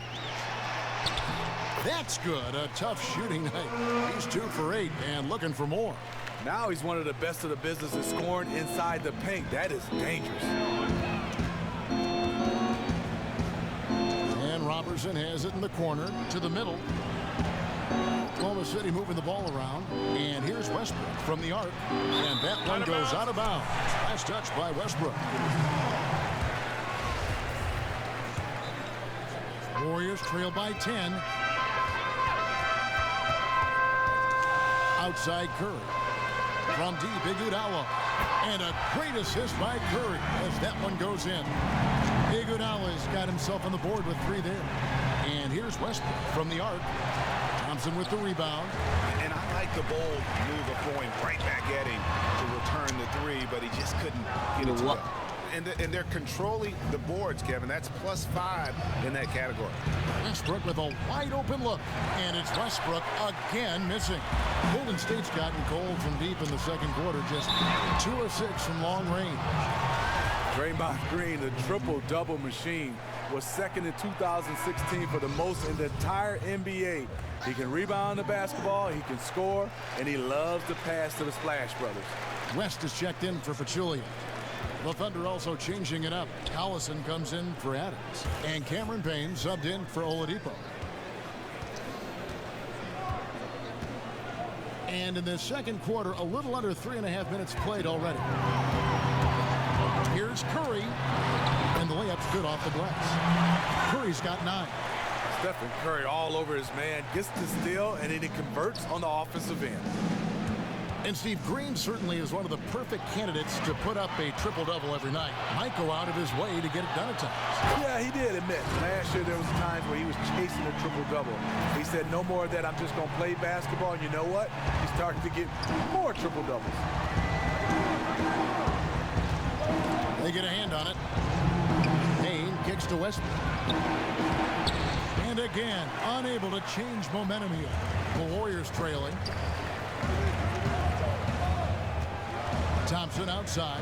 That's good. A tough shooting night. He's 2 for 8 and looking for more. Now he's one of the best of the business in scoring inside the paint. That is dangerous. And Robertson has it in the corner to the middle. Oklahoma City moving the ball around. And here's Westbrook from the arc. And that one goes out of bounds. Last touch by Westbrook. Warriors trail by 10. Outside Curry. From deep, Iguodala. And a great assist by Curry as that one goes in. Iguodala's got himself on the board with 3 there. And here's Westbrook from the arc. Thompson with the rebound. And I like the bold move of going right back at him to return the three, but he just couldn't get it to go. And they're controlling the boards, Kevin. That's +5 in that category. Westbrook with a wide open look, and it's Westbrook again missing. Golden State's gotten cold from deep in the second quarter, just 2 of 6 from long range. Draymond Green, the triple-double machine, was second in 2016 for the most in the entire NBA. He can rebound the basketball, he can score, and he loves to pass to the Splash Brothers. West is checked in for Pachulia. The Thunder also changing it up. Allison comes in for Adams, and Cameron Payne subbed in for Oladipo. And in the second quarter, a little under 3.5 minutes played already. Here's Curry, and the layup's good off the glass. Curry's got 9. Stephen Curry all over his man, gets the steal, and then he converts on the offensive end. And Steve, Green certainly is one of the perfect candidates to put up a triple-double every night. Might go out of his way to get it done at times. Yeah, he did admit. Last year there was times where he was chasing a triple-double. He said, no more of that, I'm just going to play basketball. And you know what? He's starting to get more triple-doubles. They get a hand on it. Payne kicks to Westbrook. And again, unable to change momentum here. The Warriors trailing. Thompson outside.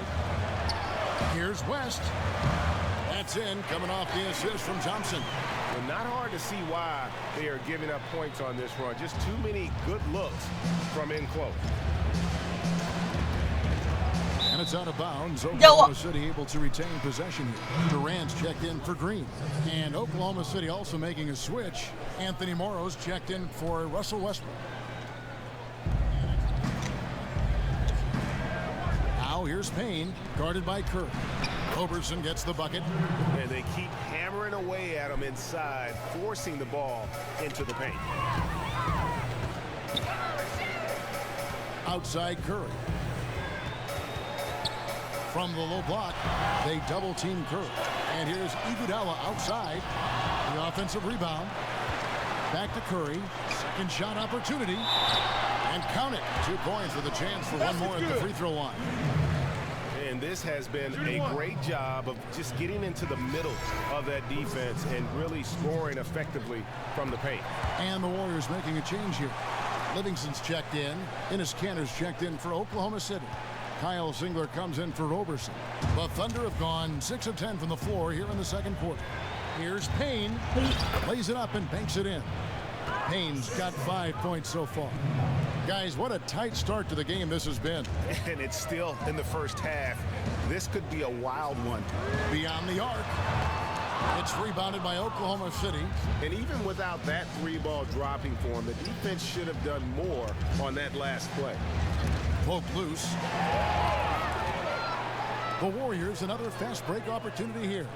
Here's West. That's in, coming off the assist from Thompson. Well, not hard to see why they are giving up points on this run. Just too many good looks from in close. And it's out of bounds. Oklahoma City able to retain possession here. Durant's checked in for Green. And Oklahoma City also making a switch. Anthony Morrow's checked in for Russell Westbrook. Now here's Payne, guarded by Curry. Roberson gets the bucket. And they keep hammering away at him inside, forcing the ball into the paint. Outside Curry. From the low block, they double-team Curry. And here's Iguodala outside. The offensive rebound. Back to Curry. Second shot opportunity. And count it. 2 points with a chance for one more at the free throw line. And this has been a great job of just getting into the middle of that defense and really scoring effectively from the paint. And the Warriors making a change here. Livingston's checked in. Enes Kanter's checked in for Oklahoma City. Kyle Singler comes in for Roberson. The Thunder have gone 6 of 10 from the floor here in the second quarter. Here's Payne. Lays it up and banks it in. Payne's got 5 points so far. Guys, what a tight start to the game this has been. And it's still in the first half. This could be a wild one. Beyond the arc. It's rebounded by Oklahoma City. And even without that 3-ball dropping for him, the defense should have done more on that last play. Poked loose. The Warriors, another fast break opportunity here.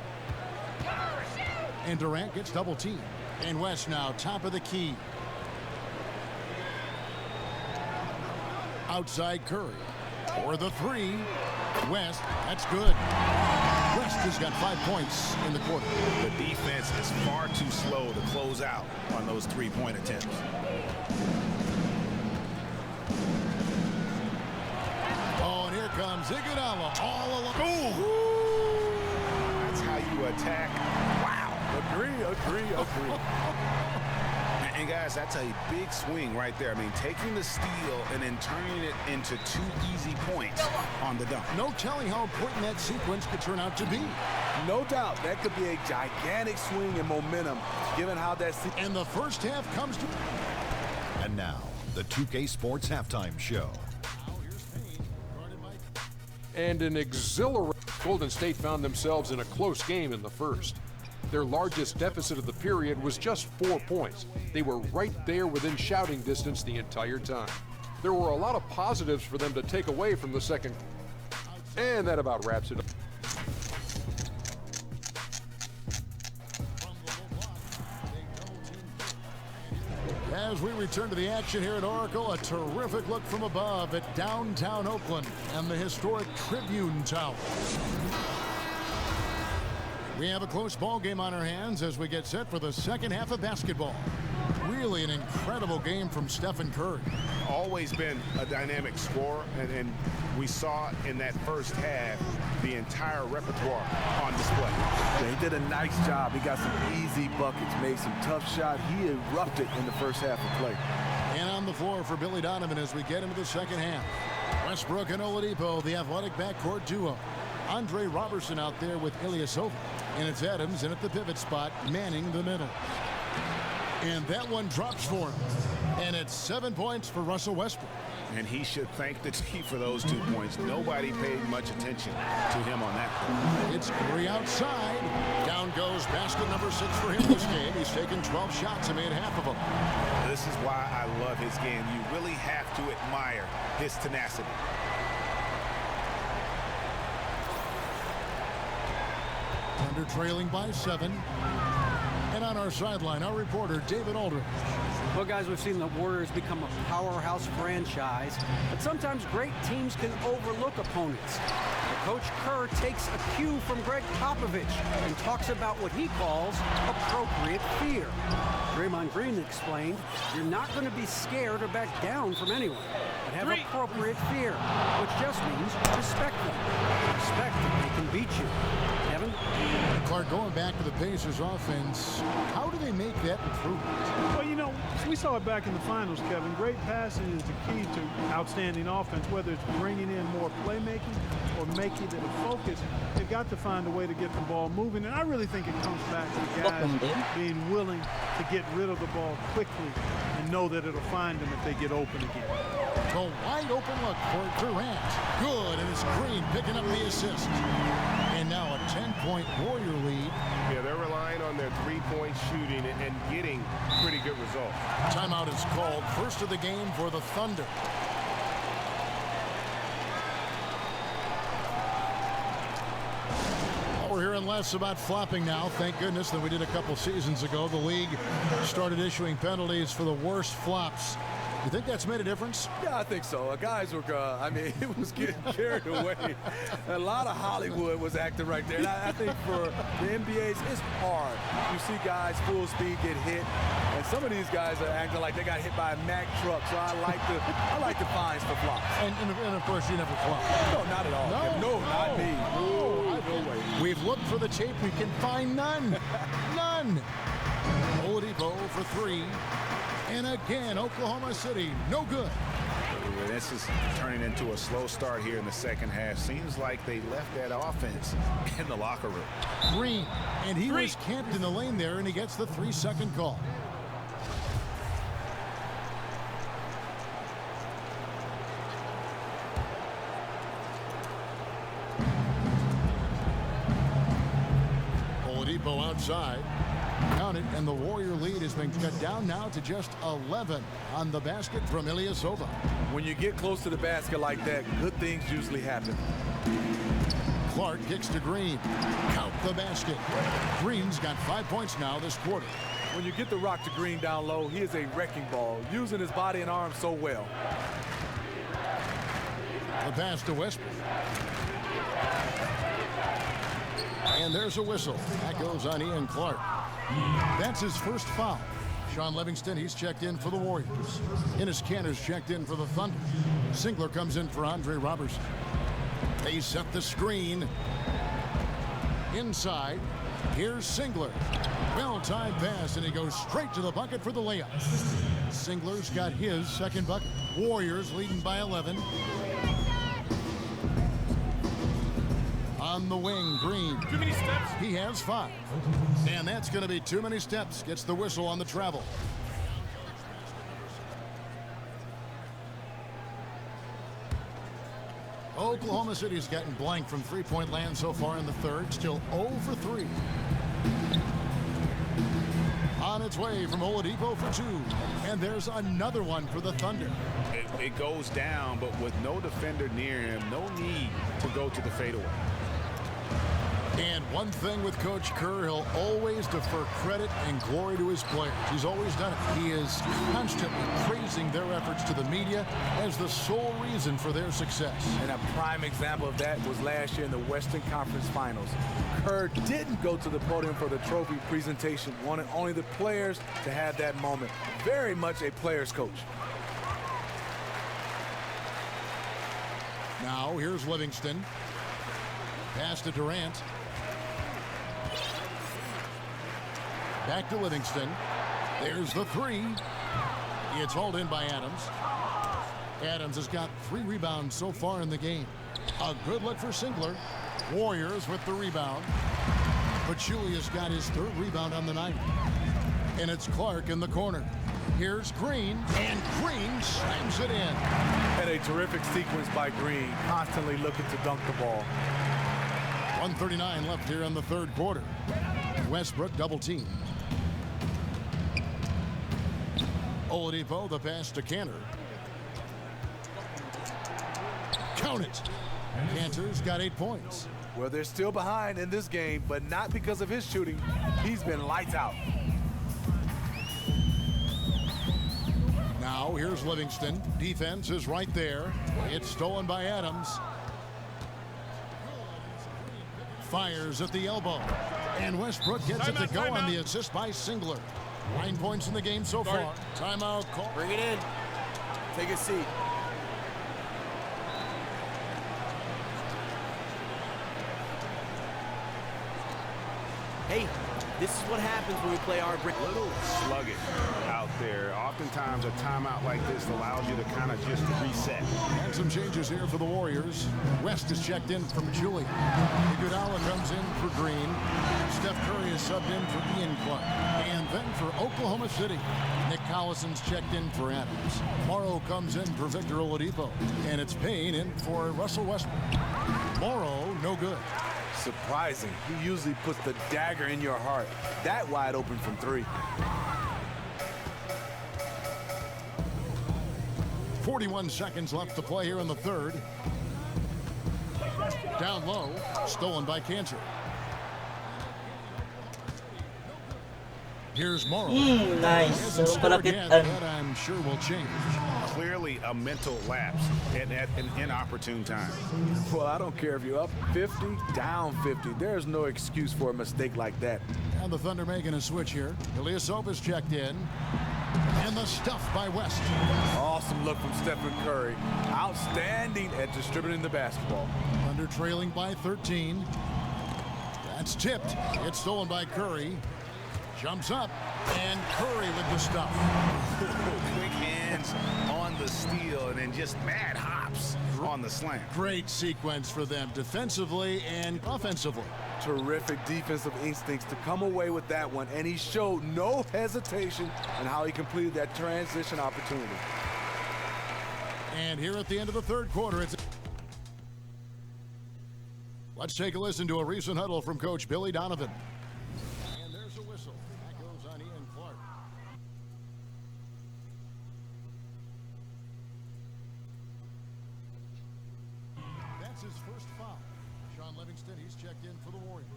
And Durant gets double teamed. And West now top of the key. Outside Curry. For the 3. West, that's good. West has got 5 points in the quarter. The defense is far too slow to close out on those 3-point attempts. Oh, and here comes Iguodala all alone. Ooh. That's how you attack. Wow. Agree. And guys, that's a big swing right there. I mean, taking the steal and then turning it into 2 easy points on the dunk. No telling how important that sequence could turn out to be. No doubt, that could be a gigantic swing in momentum, given how that... And the first half comes to... And now, the 2K Sports Halftime Show. And an exhilarating Golden State found themselves in a close game in the first. Their largest deficit of the period was just 4 points. They were right there within shouting distance the entire time. There were a lot of positives for them to take away from the second. And that about wraps it up. As we return to the action here at Oracle, a terrific look from above at downtown Oakland and the historic Tribune Tower. We have a close ball game on our hands as we get set for the second half of basketball. really an incredible game from Stephen Curry. Always been a dynamic scorer, and we saw in that first half the entire repertoire on display. Yeah, he did a nice job. He got some easy buckets, made some tough shots. He erupted in the first half of play. And on the floor for Billy Donovan as we get into the second half. Westbrook and Oladipo, the athletic backcourt duo. Andre Robertson out there with Ilyasova. And it's Adams in at the pivot spot, manning the middle. And that one drops for him. And it's 7 points for Russell Westbrook. And he should thank the team for those 2 points. Nobody paid much attention to him on that point. It's Curry outside. Down goes basket number 6 for him this game. He's taken 12 shots and made half of them. This is why I love his game. You really have to admire his tenacity. Thunder trailing by 7. And on our sideline, our reporter, David Aldridge. Well, guys, we've seen the Warriors become a powerhouse franchise, but sometimes great teams can overlook opponents. Coach Kerr takes a cue from Greg Popovich and talks about what he calls appropriate fear. Draymond Green explained, you're not going to be scared or back down from anyone, but have appropriate fear, which just means respect them. Respect that they can beat you. Kevin? Clark, going back to the Pacers offense, how do they make that improvement? Well, you know, we saw it back in the finals, Kevin. Great passing is the key to outstanding offense, whether it's bringing in more playmaking or making it a focus. They've got to find a way to get the ball moving, and I really think it comes back to guys being willing to get rid of the ball quickly and know that it'll find them if they get open again. The wide open look for Durant. Good, and it's Green picking up the assist. And now a 10-point Warrior lead. Yeah, they're relying on their three-point shooting and getting pretty good results. Timeout is called. First of the game for the Thunder. We're hearing less about flopping now, thank goodness, than we did a couple seasons ago. The league started issuing penalties for the worst flops. You think that's made a difference? Yeah, I think so. Guys were, I mean, it was getting carried away. A lot of Hollywood was acting right there. And I think for the NBA's, it's hard. You see guys full speed get hit, and some of these guys are acting like they got hit by a Mack truck. So I like the fines for flops. And of course, you never flop. No, not at all. No, not me. No way. We've looked for the tape. We can find none. None. Oladipo for 3. And again, Oklahoma City, no good. This is turning into a slow start here in the second half. Seems like they left that offense in the locker room. Green, and he was camped in the lane there, and he gets the 3-second call. Oladipo outside. Counted, and the Warrior lead has been cut down now to just 11 on the basket from Ilyasova. When you get close to the basket like that, good things usually happen. Clark kicks to Green. Count the basket. Green's got 5 points now this quarter. When you get the rock to Green down low, he is a wrecking ball, using his body and arm so well. The pass to Westbrook. And there's a whistle. That goes on Ian Clark. That's his first foul. Sean Livingston, he's checked in for the Warriors. Enes Kanter's checked in for the Thunder. Singler comes in for Andre Robertson. They set the screen. Inside, here's Singler. Well-timed pass, and he goes straight to the bucket for the layup. Singler's got his second bucket. Warriors leading by 11. On the wing, Green. Too many steps. He has 5. And that's going to be too many steps. Gets the whistle on the travel. Oklahoma City's gotten blank from three-point land so far in the third. Still 0 for 3. On its way from Oladipo for 2. And there's another one for the Thunder. It goes down, but with no defender near him, no need to go to the fadeaway. And one thing with Coach Kerr, he'll always defer credit and glory to his players. He's always done it. He is constantly praising their efforts to the media as the sole reason for their success. And a prime example of that was last year in the Western Conference Finals. Kerr didn't go to the podium for the trophy presentation, wanted only the players to have that moment. Very much a player's coach. Now here's Livingston. Pass to Durant. Back to Livingston. There's the three. It's hauled in by Adams. Adams has got 3 rebounds so far in the game. A good look for Singler. Warriors with the rebound. Pachulia's got his 3rd rebound on the night. And it's Clark in the corner. Here's Green, and Green slams it in. And a terrific sequence by Green, constantly looking to dunk the ball. 1:39 left here in the 3rd quarter. Westbrook double team. Oladipo, the pass to Cantor. Count it. Cantor's got 8 points. Well, they're still behind in this game, but not because of his shooting. He's been lights out. Now here's Livingston. Defense is right there. It's stolen by Adams. Fires at the elbow. And Westbrook gets it to go on the assist by Singler. 9 points in the game so far. Timeout call. Bring it in. Take a seat. Hey, this is what happens when we play our brick. Little sluggish out there. Oftentimes a timeout like this allows you to kind of just reset. And some changes here for the Warriors. West is checked in from Julie. Iguodala comes in for Green. Steph Curry is subbed in for Ian Clark. And then for Oklahoma City, Nick Collison's checked in for Adams. Morrow comes in for Victor Oladipo. And it's Payne in for Russell Westbrook. Morrow, no good. Surprising. He usually puts the dagger in your heart. That wide open from 3. 41 seconds left to play here in the 3rd. Down low, stolen by Cantor. Here's Morrow. Nice. So Again, that I'm sure will change. Clearly a mental lapse at an inopportune time. Well, I don't care if you're up 50, down 50. There's no excuse for a mistake like that. And the Thunder making a switch here. Ilyasova checked in. And the stuff by West. Awesome look from Stephen Curry. Outstanding at distributing the basketball. Thunder trailing by 13. That's tipped. It's stolen by Curry. Jumps up. And Curry with the stuff. Quick hands on the steal and then just mad hops on the slam. Great sequence for them defensively and offensively. Terrific defensive instincts to come away with that one, and he showed no hesitation in how he completed that transition opportunity. And here at the end of the 3rd quarter, let's take a listen to a recent huddle from Coach Billy Donovan. And there's a whistle. That goes on Ian Clark. That's his first foul. Sean Livingston, he's checked in for the Warriors.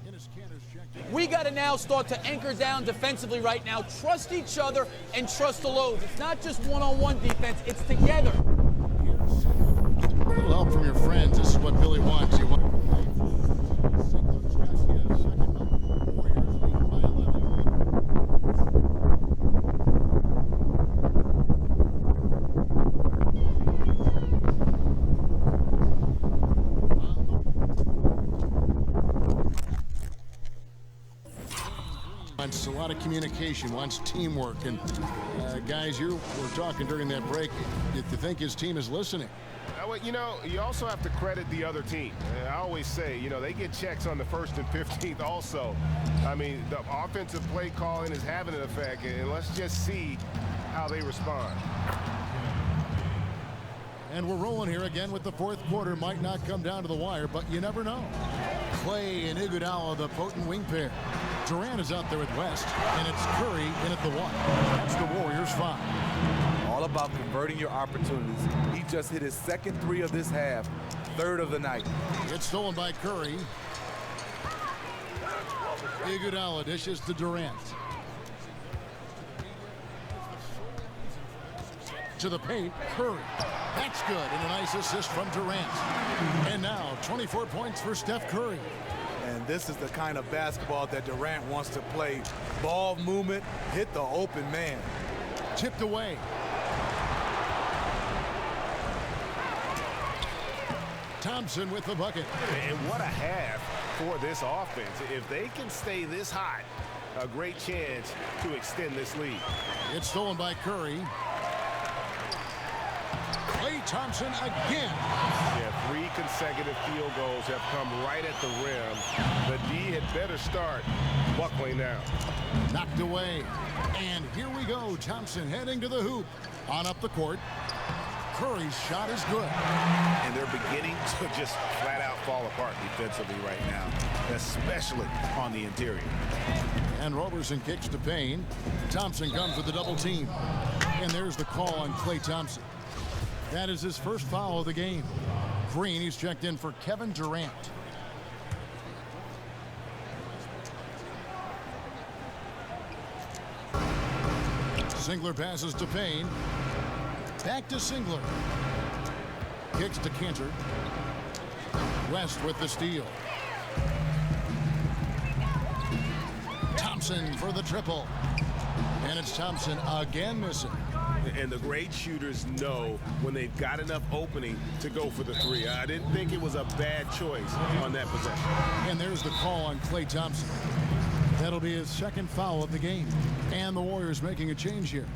Enes Kanter's checked in. We got to now start to anchor down defensively right now. Trust each other and trust the loads. It's not just one-on-one defense, it's together. A little help from your friends. This is what Billy wants. You want. Wants a lot of communication, wants teamwork, and guys, you were talking during that break. Do you think his team is listening? You know, you also have to credit the other team. I always say, you know, they get checks on the 1st and 15th also. I mean, the offensive play calling is having an effect, and let's just see how they respond. And we're rolling here again with the 4th quarter. Might not come down to the wire, but you never know. Clay and Iguodala, the potent wing pair. Durant is out there with West, and it's Curry in at the 1. That's the Warriors 5. All about converting your opportunities. He just hit his 2nd 3 of this half, 3rd of the night. It's stolen by Curry. Iguodala dishes to Durant. To the paint, Curry. That's good, and a nice assist from Durant. And now 24 points for Steph Curry. And this is the kind of basketball that Durant wants to play. Ball movement, hit the open man. Tipped away. Thompson with the bucket. And what a half for this offense. If they can stay this hot, a great chance to extend this lead. It's stolen by Curry. Klay Thompson again. Yeah, 3 consecutive field goals have come right at the rim. The D had better start buckling now. Knocked away. And here we go. Thompson heading to the hoop. On up the court. Curry's shot is good. And they're beginning to just flat out fall apart defensively right now, especially on the interior. And Roberson kicks to Payne. Thompson comes with the double team. And there's the call on Klay Thompson. That is his first foul of the game. Green, he's checked in for Kevin Durant. Singler passes to Payne. Back to Singler. Kicks to Cantor. West with the steal. Thompson for the triple. And it's Thompson again missing. And the great shooters know when they've got enough opening to go for the 3. I didn't think it was a bad choice on that possession. And there's the call on Klay Thompson. That'll be his second foul of the game. And the Warriors making a change here.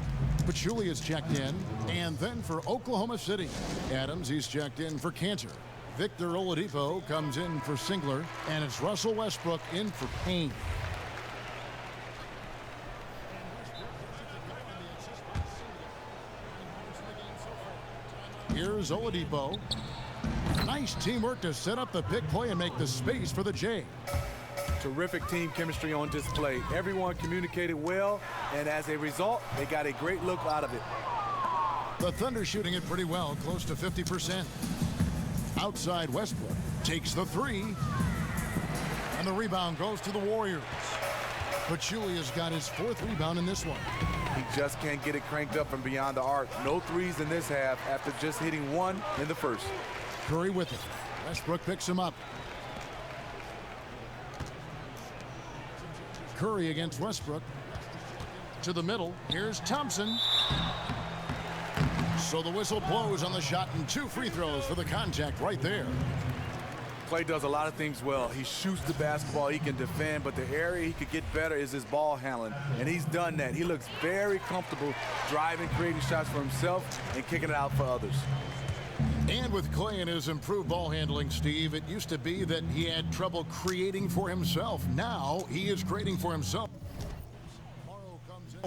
Pachulia's checked in. And then for Oklahoma City, Adams, he's checked in for Cantor. Victor Oladipo comes in for Singler. And it's Russell Westbrook in for Payne. Here's Oladipo. Nice teamwork to set up the pick play and make the space for the J. Terrific team chemistry on display. Everyone communicated well, and as a result, they got a great look out of it. The Thunder shooting it pretty well, close to 50%. Outside Westbrook takes the 3. And the rebound goes to the Warriors. Pachulia's got his 4th rebound in this one. He just can't get it cranked up from beyond the arc. No threes in this half after just hitting 1 in the first. Curry with it. Westbrook picks him up. Curry against Westbrook. To the middle. Here's Thompson. So the whistle blows on the shot and 2 free throws for the contact right there. Klay does a lot of things well. He shoots the basketball, he can defend, but the area he could get better is his ball handling, and he's done that. He looks very comfortable driving, creating shots for himself, and kicking it out for others. And with Klay and his improved ball handling, Steve, it used to be that he had trouble creating for himself. Now he is creating for himself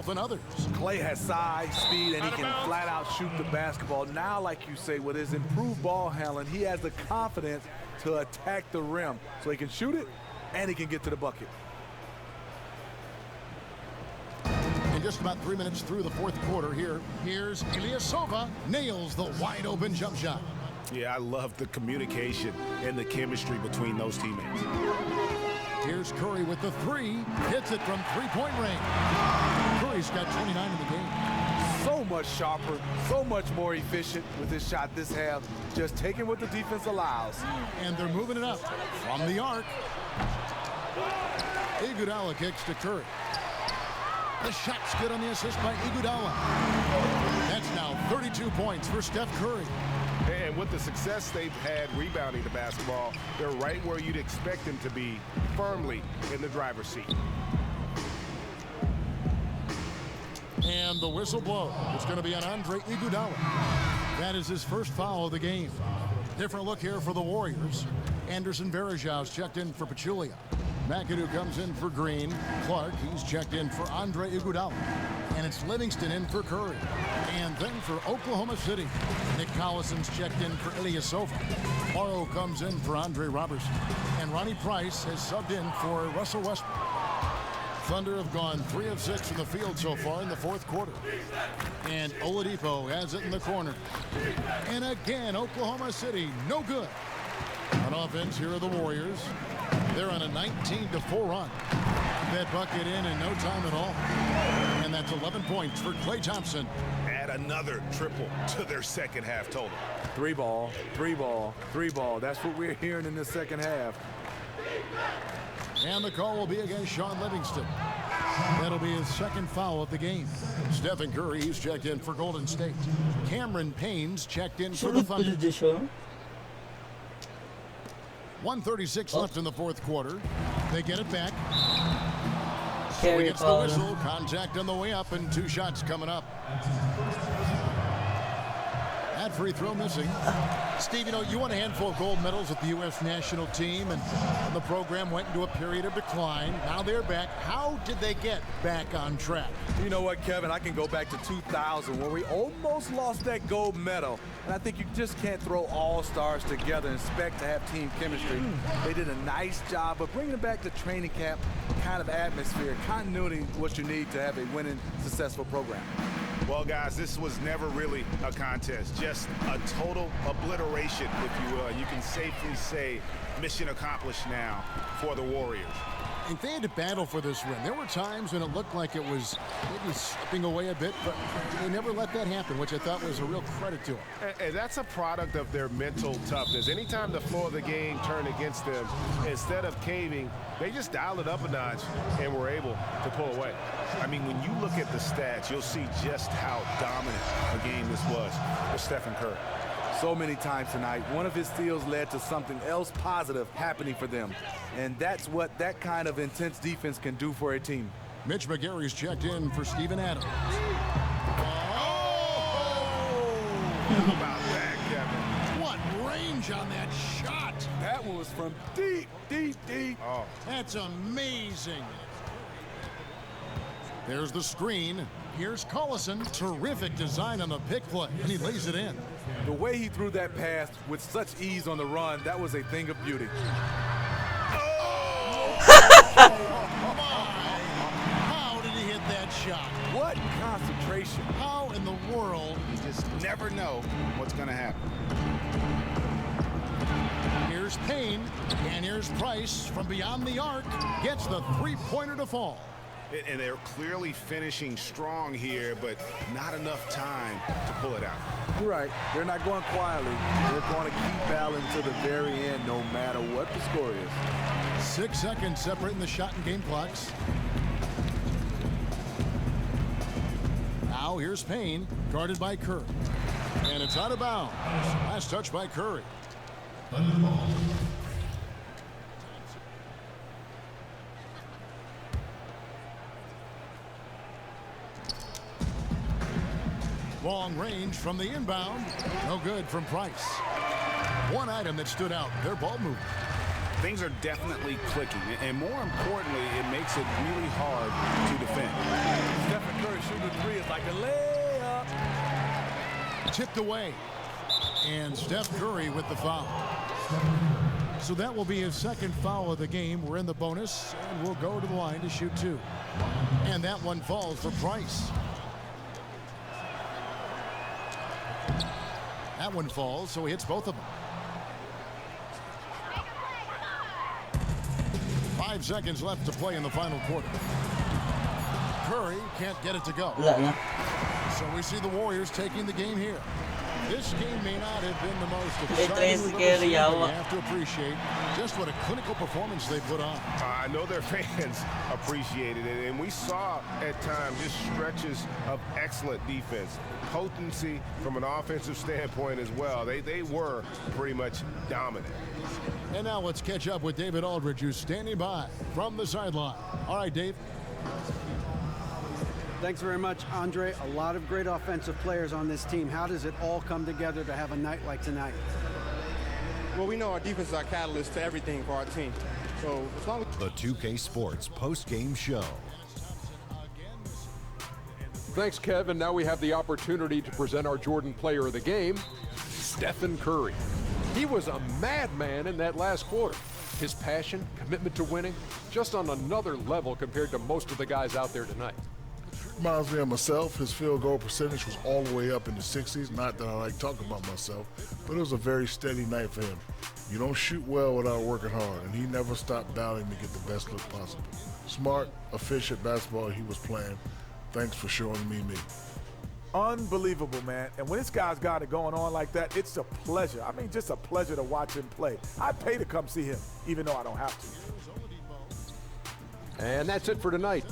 and others. Klay has size, speed, and he can flat out shoot the basketball. Now, like you say, with his improved ball handling, he has the confidence to attack the rim so he can shoot it and he can get to the bucket. In just about 3 minutes through the 4th quarter here's Ilyasova nails the wide open jump shot. Yeah, I love the communication and the chemistry between those teammates. Here's Curry with the 3, hits it from 3-point range. Curry's got 29 in the game. So much sharper, so much more efficient with his shot this half, just taking what the defense allows. And they're moving it up from the arc. Iguodala kicks to Curry. The shot's good on the assist by Iguodala. That's now 32 points for Steph Curry. And with the success they've had rebounding the basketball, they're right where you'd expect them to be, firmly in the driver's seat. And the whistle blows. It's going to be on Andre Iguodala. That is his first foul of the game. Different look here for the Warriors. Anderson Varejau's checked in for Pachulia. McAdoo comes in for Green. Clark, he's checked in for Andre Iguodala. And it's Livingston in for Curry. And then for Oklahoma City, Nick Collison's checked in for Ilyasova. Morrow comes in for Andre Robertson. And Ronnie Price has subbed in for Russell Westbrook. Thunder have gone 3 of 6 from the field so far in the 4th quarter. And Oladipo has it in the corner. And again, Oklahoma City, no good. On offense, here are the Warriors. They're on a 19-4 run. that bucket in no time at all. And that's 11 points for Klay Thompson. Add another triple to their second half total. 3 ball, 3 ball, 3 ball. That's what we're hearing in the second half. And the call will be against Sean Livingston. That'll be his second foul of the game. Stephen Curry, he's checked in for Golden State. Cameron Payne's checked in for the Thunder. 1:36 left in the fourth quarter. They get it back. So he gets the whistle. Contact on the way up and 2 shots coming up. That free throw missing. Steve, you know, you won a handful of gold medals with the U.S. national team, and the program went into a period of decline. Now they're back. How did they get back on track? You know what, Kevin? I can go back to 2000 where we almost lost that gold medal. And I think you just can't throw all stars together and expect to have team chemistry. They did a nice job of bringing back the training camp kind of atmosphere. Continuity is what you need to have a winning, successful program. Well, guys, this was never really a contest, just a total obliteration, if you will. You can safely say mission accomplished now for the Warriors. And they had to battle for this win. There were times when it looked like it was maybe slipping away a bit, but they never let that happen, which I thought was a real credit to them. And that's a product of their mental toughness. Anytime the floor of the game turned against them, instead of caving, they just dialed it up a notch and were able to pull away. I mean, when you look at the stats, you'll see just how dominant a game this was for Stephen Curry. So many times tonight, one of his steals led to something else positive happening for them. And that's what that kind of intense defense can do for a team. Mitch McGary's checked in for Steven Adams. How about that, Kevin? What range on that shot. That one was from deep, deep, deep. Oh, that's amazing. There's the screen. Here's Collison. Terrific design on the pick play, and he lays it in. The way he threw that pass with such ease on the run, that was a thing of beauty. How did he hit that shot? What concentration. How in the world? You just never know what's going to happen. Here's Payne, and here's Price from beyond the arc. Gets the three-pointer to fall. And they're clearly finishing strong here, but not enough time to pull it out. You're right. They're not going quietly. They're going to keep battling to the very end, no matter what the score is. 6 seconds separating the shot and game clocks. Now here's Payne, guarded by Curry. And it's out of bounds. Last touch by Curry. Long range from the inbound. No good from Price. One item that stood out, their ball movement. Things are definitely clicking, and more importantly, it makes it really hard to defend. Stephen Curry shooting a three is like a layup. Tipped away. And Steph Curry with the foul. So that will be his second foul of the game. We're in the bonus, and we'll go to the line to shoot 2. And that one falls for Price. That one falls, so he hits both of them. 5 seconds left to play in the final quarter. Curry can't get it to go. So we see the Warriors taking the game here. This game may not have been the most exciting we've ever seen, but you have to appreciate just what a clinical performance they put on. I know their fans appreciated it, and we saw at times just stretches of excellent defense. Potency from an offensive standpoint as well. They were pretty much dominant. And now let's catch up with David Aldridge, who's standing by from the sideline. All right, Dave. Thanks very much, Andre. A lot of great offensive players on this team. How does it all come together to have a night like tonight? Well, we know our defense is our catalyst to everything for our team. So as long as the 2K Sports post-game show. Thanks, Kevin. Now we have the opportunity to present our Jordan Player of the Game, Stephen Curry. He was a madman in that last quarter. His passion, commitment to winning, just on another level compared to most of the guys out there tonight. Reminds me of myself. His field goal percentage was all the way up in the 60s. Not that I like talking about myself, but it was a very steady night for him. You don't shoot well without working hard, and he never stopped battling to get the best look possible. smart, efficient basketball he was playing. Thanks for showing me. Unbelievable, man. And when this guy's got it going on like that, it's a pleasure. I mean, just a pleasure to watch him play. I pay to come see him, even though I don't have to. And that's it for tonight.